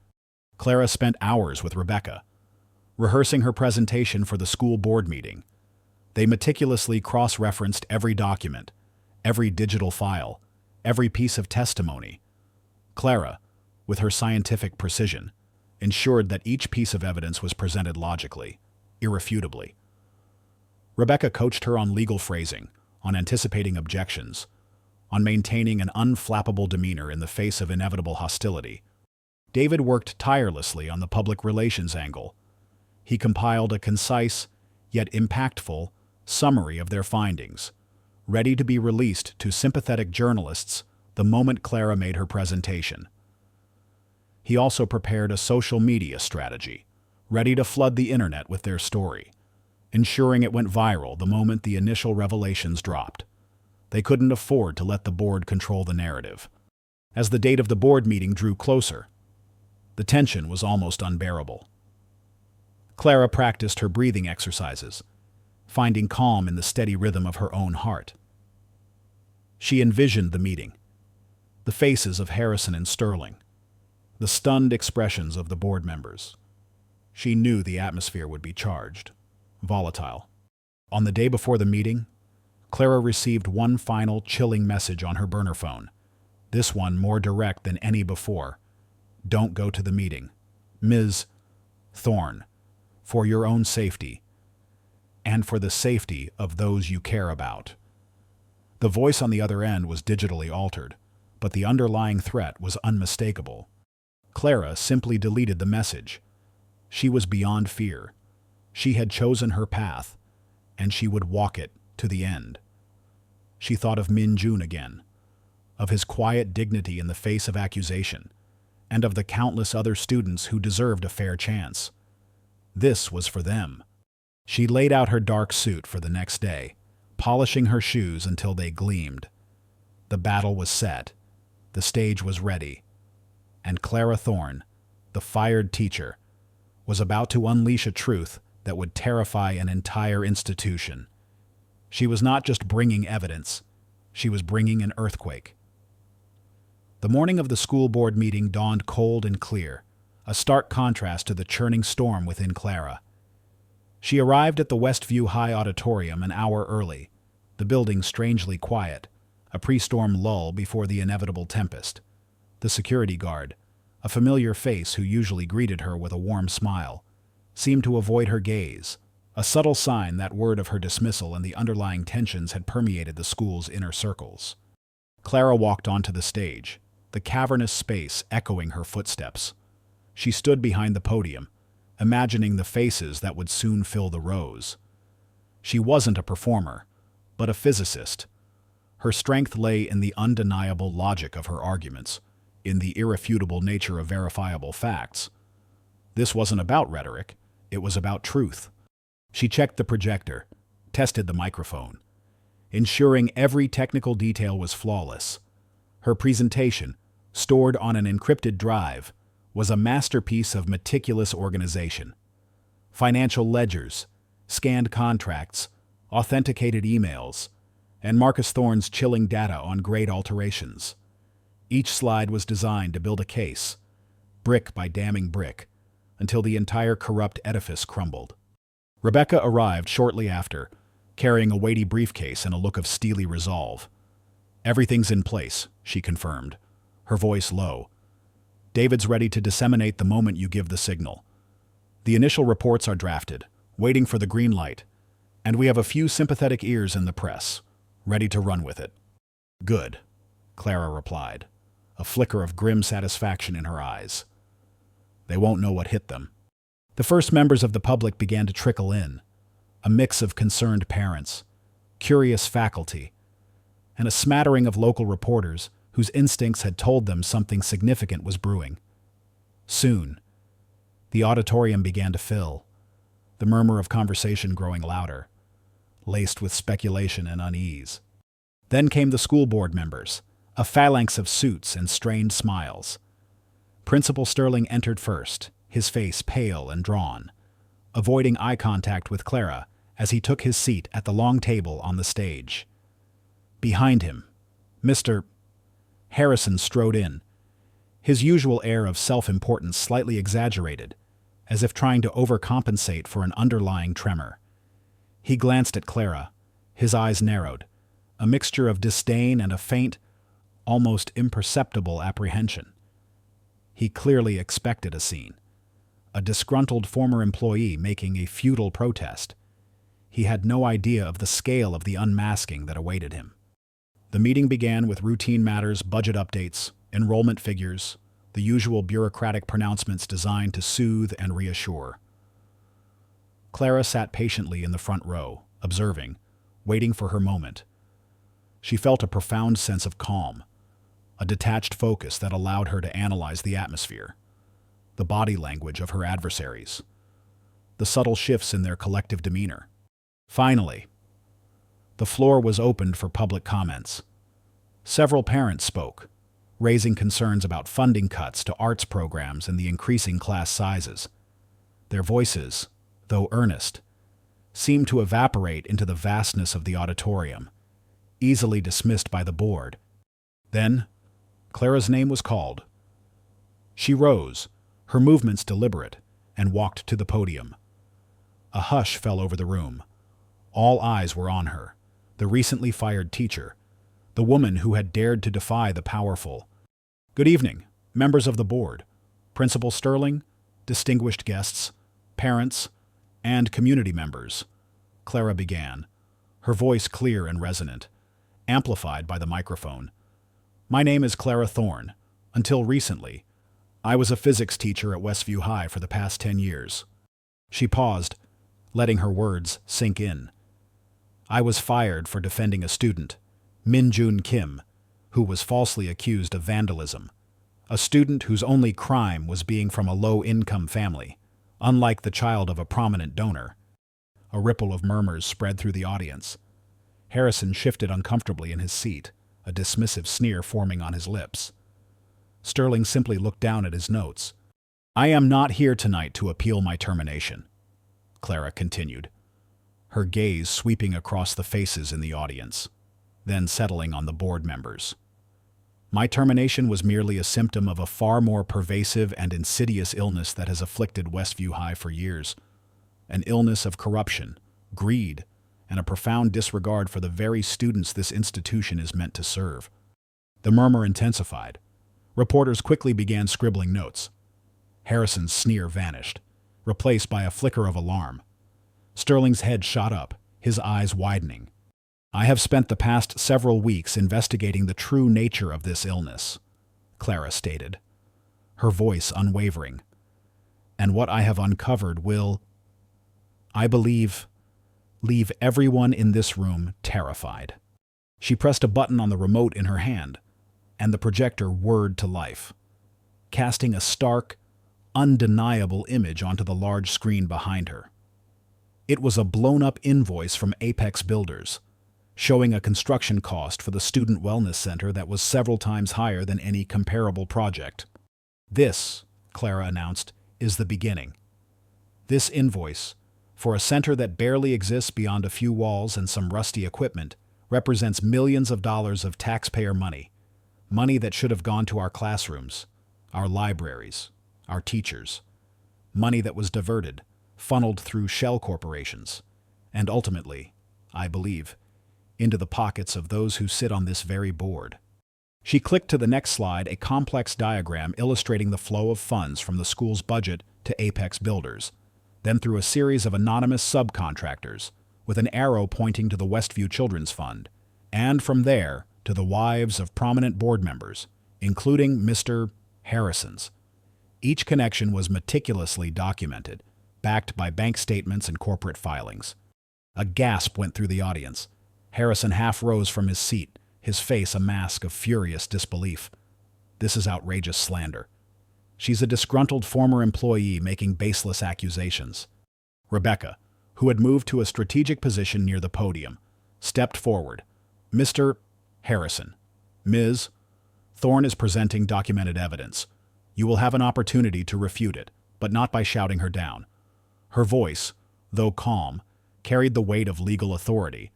S1: Clara spent hours with Rebecca, rehearsing her presentation for the school board meeting. They meticulously cross-referenced every document, every digital file, every piece of testimony. Clara, with her scientific precision, ensured that each piece of evidence was presented logically, irrefutably. Rebecca coached her on legal phrasing, on anticipating objections, on maintaining an unflappable demeanor in the face of inevitable hostility. David worked tirelessly on the public relations angle. He compiled a concise, yet impactful, summary of their findings, ready to be released to sympathetic journalists the moment Clara made her presentation. He also prepared a social media strategy, ready to flood the internet with their story, ensuring it went viral the moment the initial revelations dropped. They couldn't afford to let the board control the narrative. As the date of the board meeting drew closer, the tension was almost unbearable. Clara practiced her breathing exercises, finding calm in the steady rhythm of her own heart. She envisioned the meeting, the faces of Harrison and Sterling, the stunned expressions of the board members. She knew the atmosphere would be charged, volatile. On the day before the meeting, Clara received one final chilling message on her burner phone, this one more direct than any before. Don't go to the meeting. Ms. Thorne, for your own safety, and for the safety of those you care about. The voice on the other end was digitally altered, but the underlying threat was unmistakable. Clara simply deleted the message. She was beyond fear. She had chosen her path, and she would walk it to the end. She thought of Min Jun again, of his quiet dignity in the face of accusation, and of the countless other students who deserved a fair chance. This was for them. She laid out her dark suit for the next day, polishing her shoes until they gleamed. The battle was set. The stage was ready. And Clara Thorne, the fired teacher, was about to unleash a truth that would terrify an entire institution. She was not just bringing evidence. She was bringing an earthquake. The morning of the school board meeting dawned cold and clear, a stark contrast to the churning storm within Clara. She arrived at the Westview High Auditorium an hour early, the building strangely quiet, a pre-storm lull before the inevitable tempest. The security guard, a familiar face who usually greeted her with a warm smile, seemed to avoid her gaze, a subtle sign that word of her dismissal and the underlying tensions had permeated the school's inner circles. Clara walked onto the stage, the cavernous space echoing her footsteps. She stood behind the podium, imagining the faces that would soon fill the rows. She wasn't a performer, but a physicist. Her strength lay in the undeniable logic of her arguments, in the irrefutable nature of verifiable facts. This wasn't about rhetoric, it was about truth. She checked the projector, tested the microphone, ensuring every technical detail was flawless. Her presentation, stored on an encrypted drive, was a masterpiece of meticulous organization. Financial ledgers, scanned contracts, authenticated emails, and Marcus Thorne's chilling data on grade alterations. Each slide was designed to build a case, brick by damning brick, until the entire corrupt edifice crumbled. Rebecca arrived shortly after, carrying a weighty briefcase and a look of steely resolve. "Everything's in place," she confirmed, her voice low. "David's ready to disseminate the moment you give the signal. The initial reports are drafted, waiting for the green light, and we have a few sympathetic ears in the press, ready to run with it." "Good," Clara replied, a flicker of grim satisfaction in her eyes. "They won't know what hit them." The first members of the public began to trickle in, a mix of concerned parents, curious faculty, and a smattering of local reporters whose instincts had told them something significant was brewing. Soon, the auditorium began to fill, the murmur of conversation growing louder, laced with speculation and unease. Then came the school board members, a phalanx of suits and strained smiles. Principal Sterling entered first, his face pale and drawn, avoiding eye contact with Clara as he took his seat at the long table on the stage. Behind him, Mr. Harrison strode in, his usual air of self-importance slightly exaggerated, as if trying to overcompensate for an underlying tremor. He glanced at Clara, his eyes narrowed, a mixture of disdain and a faint, almost imperceptible apprehension. He clearly expected a scene, a disgruntled former employee making a futile protest. He had no idea of the scale of the unmasking that awaited him. The meeting began with routine matters, budget updates, enrollment figures, the usual bureaucratic pronouncements designed to soothe and reassure. Clara sat patiently in the front row, observing, waiting for her moment. She felt a profound sense of calm, a detached focus that allowed her to analyze the atmosphere, the body language of her adversaries, the subtle shifts in their collective demeanor. Finally, the floor was opened for public comments. Several parents spoke, raising concerns about funding cuts to arts programs and the increasing class sizes. Their voices, though earnest, seemed to evaporate into the vastness of the auditorium, easily dismissed by the board. Then, Clara's name was called. She rose, her movements deliberate, and walked to the podium. A hush fell over the room. All eyes were on her, the recently fired teacher, the woman who had dared to defy the powerful. "Good evening, members of the board, Principal Sterling, distinguished guests, parents, and community members," Clara began, her voice clear and resonant, amplified by the microphone. "My name is Clara Thorne. Until recently, I was a physics teacher at Westview High for the past 10 years. She paused, letting her words sink in. I was fired for defending a student, Min-Jun Kim, who was falsely accused of vandalism. A student whose only crime was being from a low-income family, unlike the child of a prominent donor. A ripple of murmurs spread through the audience. Harrison shifted uncomfortably in his seat, a dismissive sneer forming on his lips. Sterling simply looked down at his notes. "I am not here tonight to appeal my termination," Clara continued, her gaze sweeping across the faces in the audience, then settling on the board members. "My termination was merely a symptom of a far more pervasive and insidious illness that has afflicted Westview High for years. An illness of corruption, greed, and a profound disregard for the very students this institution is meant to serve." The murmur intensified. Reporters quickly began scribbling notes. Harrison's sneer vanished, replaced by a flicker of alarm. Sterling's head shot up, his eyes widening. "I have spent the past several weeks investigating the true nature of this illness," Clara stated, her voice unwavering. "And what I have uncovered will, I believe, leave everyone in this room terrified." She pressed a button on the remote in her hand, and the projector whirred to life, casting a stark, undeniable image onto the large screen behind her. It was a blown-up invoice from Apex Builders, showing a construction cost for the Student Wellness Center that was several times higher than any comparable project. "This," Clara announced, "is the beginning. This invoice, for a center that barely exists beyond a few walls and some rusty equipment, represents millions of dollars of taxpayer money, money that should have gone to our classrooms, our libraries, our teachers, money that was diverted, funneled through shell corporations, and ultimately, I believe, into the pockets of those who sit on this very board." She clicked to the next slide, a complex diagram illustrating the flow of funds from the school's budget to Apex Builders, then through a series of anonymous subcontractors, with an arrow pointing to the Westview Children's Fund, and from there to the wives of prominent board members, including Mr. Harrison's. Each connection was meticulously documented, backed by bank statements and corporate filings. A gasp went through the audience. Harrison half rose from his seat, his face a mask of furious disbelief. "This is outrageous slander. She's a disgruntled former employee making baseless accusations." Rebecca, who had moved to a strategic position near the podium, stepped forward. "Mr. Harrison, Ms. Thorne is presenting documented evidence. You will have an opportunity to refute it, but not by shouting her down." Her voice, though calm, carried the weight of legal authority.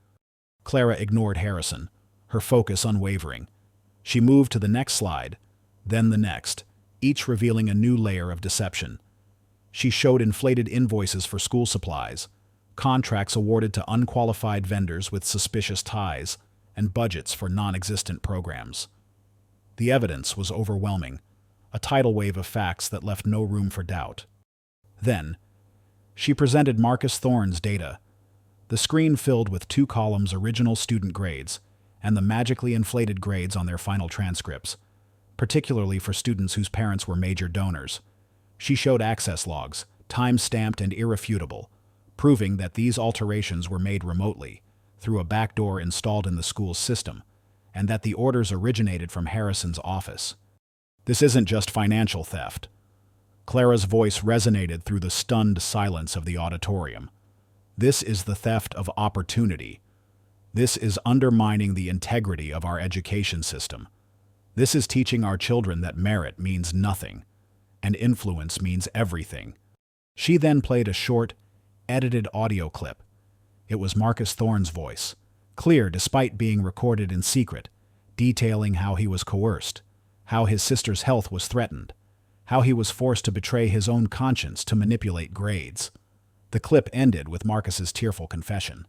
S1: Clara ignored Harrison, her focus unwavering. She moved to the next slide, then the next, each revealing a new layer of deception. She showed inflated invoices for school supplies, contracts awarded to unqualified vendors with suspicious ties, and budgets for non-existent programs. The evidence was overwhelming, a tidal wave of facts that left no room for doubt. Then, she presented Marcus Thorne's data, the screen filled with 2 columns original student grades and the magically inflated grades on their final transcripts, particularly for students whose parents were major donors. She showed access logs, time-stamped and irrefutable, proving that these alterations were made remotely, through a backdoor installed in the school's system, and that the orders originated from Harrison's office. This isn't just financial theft. Clara's voice resonated through the stunned silence of the auditorium. This is the theft of opportunity. This is undermining the integrity of our education system. This is teaching our children that merit means nothing, and influence means everything. She then played a short, edited audio clip. It was Marcus Thorne's voice, clear despite being recorded in secret, detailing how he was coerced, how his sister's health was threatened, how he was forced to betray his own conscience to manipulate grades. The clip ended with Marcus's tearful confession.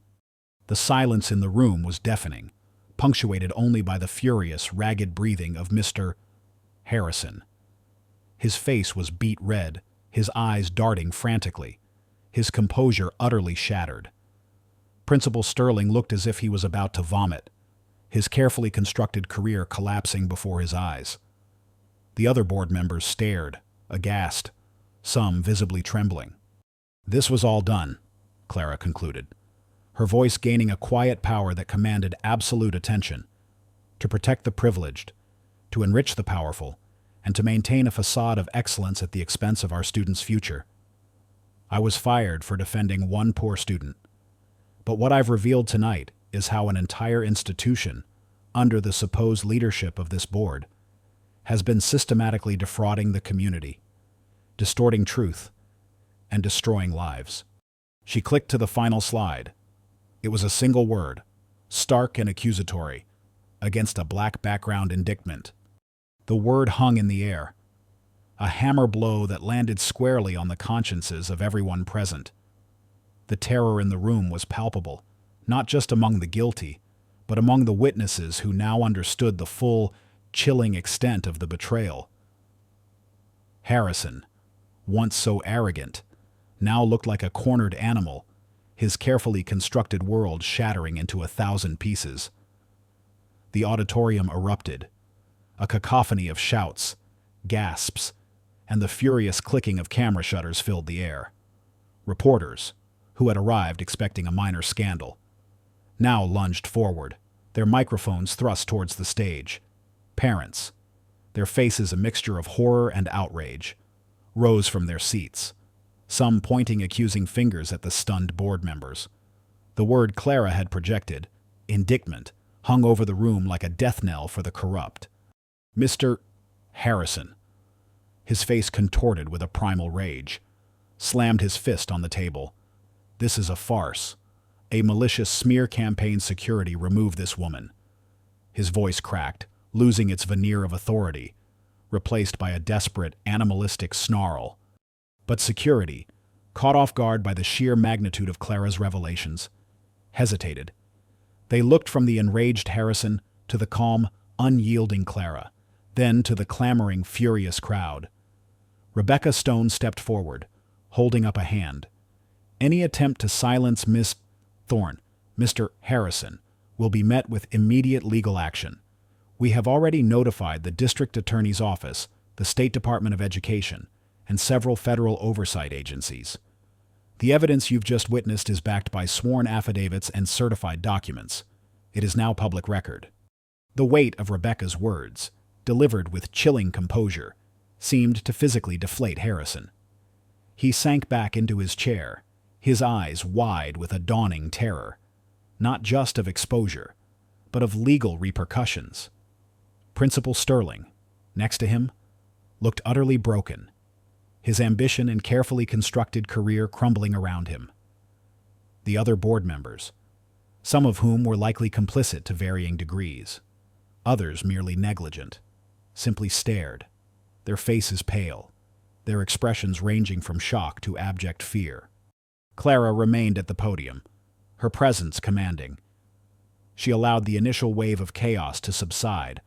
S1: The silence in the room was deafening, punctuated only by the furious, ragged breathing of Mr. Harrison. His face was beet red, his eyes darting frantically, his composure utterly shattered. Principal Sterling looked as if he was about to vomit, his carefully constructed career collapsing before his eyes. The other board members stared, aghast, some visibly trembling. This was all done, Clara concluded, her voice gaining a quiet power that commanded absolute attention, to protect the privileged, to enrich the powerful, and to maintain a facade of excellence at the expense of our students' future. I was fired for defending one poor student. But what I've revealed tonight is how an entire institution, under the supposed leadership of this board, has been systematically defrauding the community, distorting truth, and destroying lives. She clicked to the final slide. It was a single word, stark and accusatory, against a black background indictment. The word hung in the air, a hammer blow that landed squarely on the consciences of everyone present. The terror in the room was palpable, not just among the guilty, but among the witnesses who now understood the full, chilling extent of the betrayal. Harrison, once so arrogant, now looked like a cornered animal, his carefully constructed world shattering into 1,000 pieces. The auditorium erupted. A cacophony of shouts, gasps, and the furious clicking of camera shutters filled the air. Reporters, who had arrived expecting a minor scandal, now lunged forward, their microphones thrust towards the stage. Parents, their faces a mixture of horror and outrage, rose from their seats, some pointing accusing fingers at the stunned board members. The word Clara had projected, indictment, hung over the room like a death knell for the corrupt. Mr. Harrison, his face contorted with a primal rage, slammed his fist on the table. This is a farce. A malicious smear campaign. Security, remove this woman. His voice cracked, losing its veneer of authority, replaced by a desperate, animalistic snarl. But security, caught off guard by the sheer magnitude of Clara's revelations, hesitated. They looked from the enraged Harrison to the calm, unyielding Clara, then to the clamoring, furious crowd. Rebecca Stone stepped forward, holding up a hand. Any attempt to silence Miss Thorne, Mr. Harrison, will be met with immediate legal action. We have already notified the District Attorney's Office, the State Department of Education, and several federal oversight agencies. The evidence you've just witnessed is backed by sworn affidavits and certified documents. It is now public record. The weight of Rebecca's words, delivered with chilling composure, seemed to physically deflate Harrison. He sank back into his chair, his eyes wide with a dawning terror, not just of exposure, but of legal repercussions. Principal Sterling, next to him, looked utterly broken, his ambition and carefully constructed career crumbling around him. The other board members, some of whom were likely complicit to varying degrees, others merely negligent, simply stared, their faces pale, their expressions ranging from shock to abject fear. Clara remained at the podium, her presence commanding. She allowed the initial wave of chaos to subside,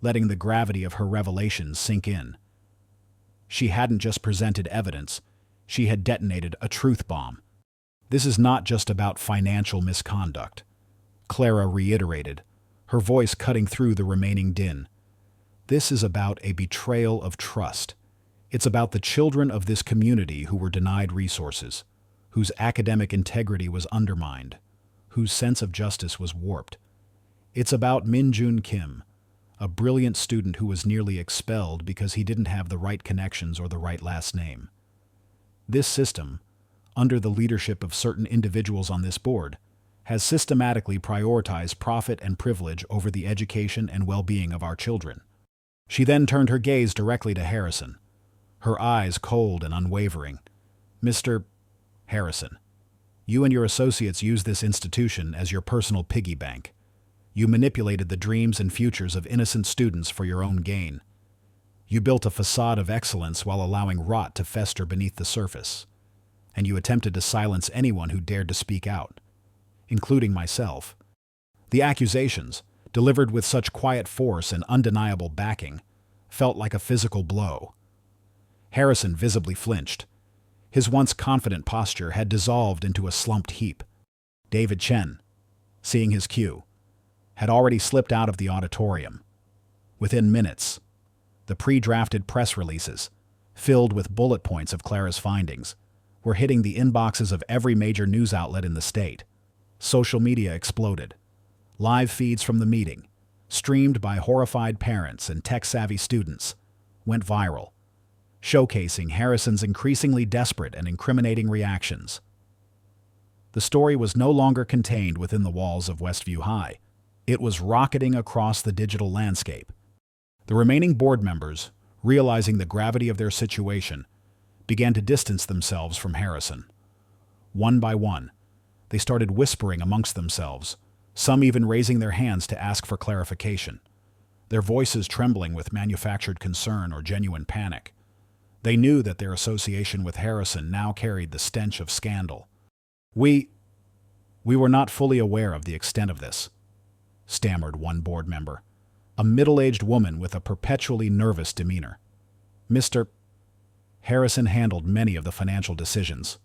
S1: letting the gravity of her revelations sink in. She hadn't just presented evidence, she had detonated a truth bomb. This is not just about financial misconduct, Clara reiterated, her voice cutting through the remaining din. This is about a betrayal of trust. It's about the children of this community who were denied resources, whose academic integrity was undermined, whose sense of justice was warped. It's about Min-Jun Kim, a brilliant student who was nearly expelled because he didn't have the right connections or the right last name. This system, under the leadership of certain individuals on this board, has systematically prioritized profit and privilege over the education and well-being of our children. She then turned her gaze directly to Harrison, her eyes cold and unwavering. Mr. Harrison, you and your associates use this institution as your personal piggy bank. You manipulated the dreams and futures of innocent students for your own gain. You built a facade of excellence while allowing rot to fester beneath the surface. And you attempted to silence anyone who dared to speak out, including myself. The accusations, delivered with such quiet force and undeniable backing, felt like a physical blow. Harrison visibly flinched. His once confident posture had dissolved into a slumped heap. David Chen, seeing his cue, had already slipped out of the auditorium. Within minutes, the pre-drafted press releases, filled with bullet points of Clara's findings, were hitting the inboxes of every major news outlet in the state. Social media exploded. Live feeds from the meeting, streamed by horrified parents and tech-savvy students, went viral, showcasing Harrison's increasingly desperate and incriminating reactions. The story was no longer contained within the walls of Westview High. It was rocketing across the digital landscape. The remaining board members, realizing the gravity of their situation, began to distance themselves from Harrison. One by one, they started whispering amongst themselves, some even raising their hands to ask for clarification, their voices trembling with manufactured concern or genuine panic. They knew that their association with Harrison now carried the stench of scandal. We were not fully aware of the extent of this, stammered one board member, a middle-aged woman with a perpetually nervous demeanor. Mr. Harrison handled many of the financial decisions.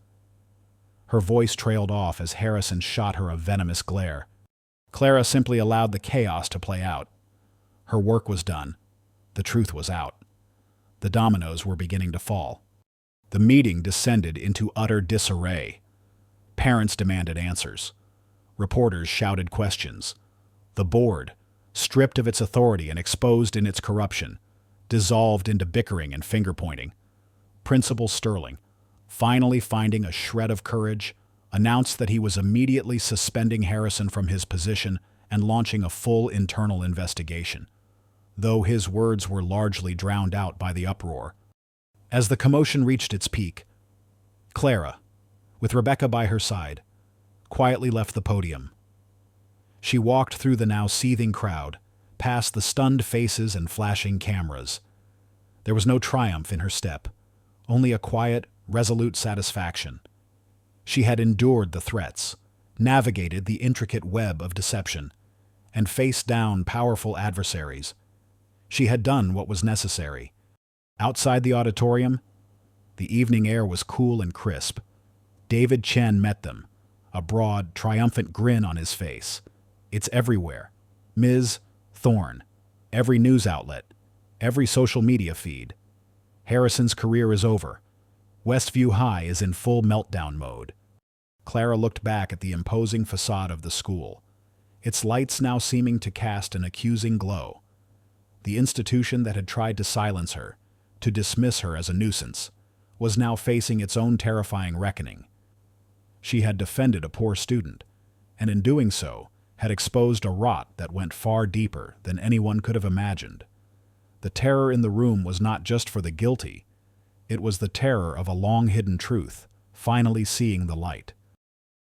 S1: Her voice trailed off as Harrison shot her a venomous glare. Clara simply allowed the chaos to play out. Her work was done. The truth was out. The dominoes were beginning to fall. The meeting descended into utter disarray. Parents demanded answers. Reporters shouted questions. The board, stripped of its authority and exposed in its corruption, dissolved into bickering and finger-pointing. Principal Sterling, finally finding a shred of courage, announced that he was immediately suspending Harrison from his position and launching a full internal investigation, though his words were largely drowned out by the uproar. As the commotion reached its peak, Clara, with Rebecca by her side, quietly left the podium. She walked through the now seething crowd, past the stunned faces and flashing cameras. There was no triumph in her step, only a quiet, resolute satisfaction. She had endured the threats, navigated the intricate web of deception, and faced down powerful adversaries. She had done what was necessary. Outside the auditorium, the evening air was cool and crisp. David Chen met them, a broad, triumphant grin on his face. It's everywhere. Ms. Thorne, every news outlet, every social media feed. Harrison's career is over. Westview High is in full meltdown mode. Clara looked back at the imposing facade of the school, its lights now seeming to cast an accusing glow. The institution that had tried to silence her, to dismiss her as a nuisance, was now facing its own terrifying reckoning. She had defended a poor student, and in doing so, had exposed a rot that went far deeper than anyone could have imagined. The terror in the room was not just for the guilty. It was the terror of a long-hidden truth, finally seeing the light.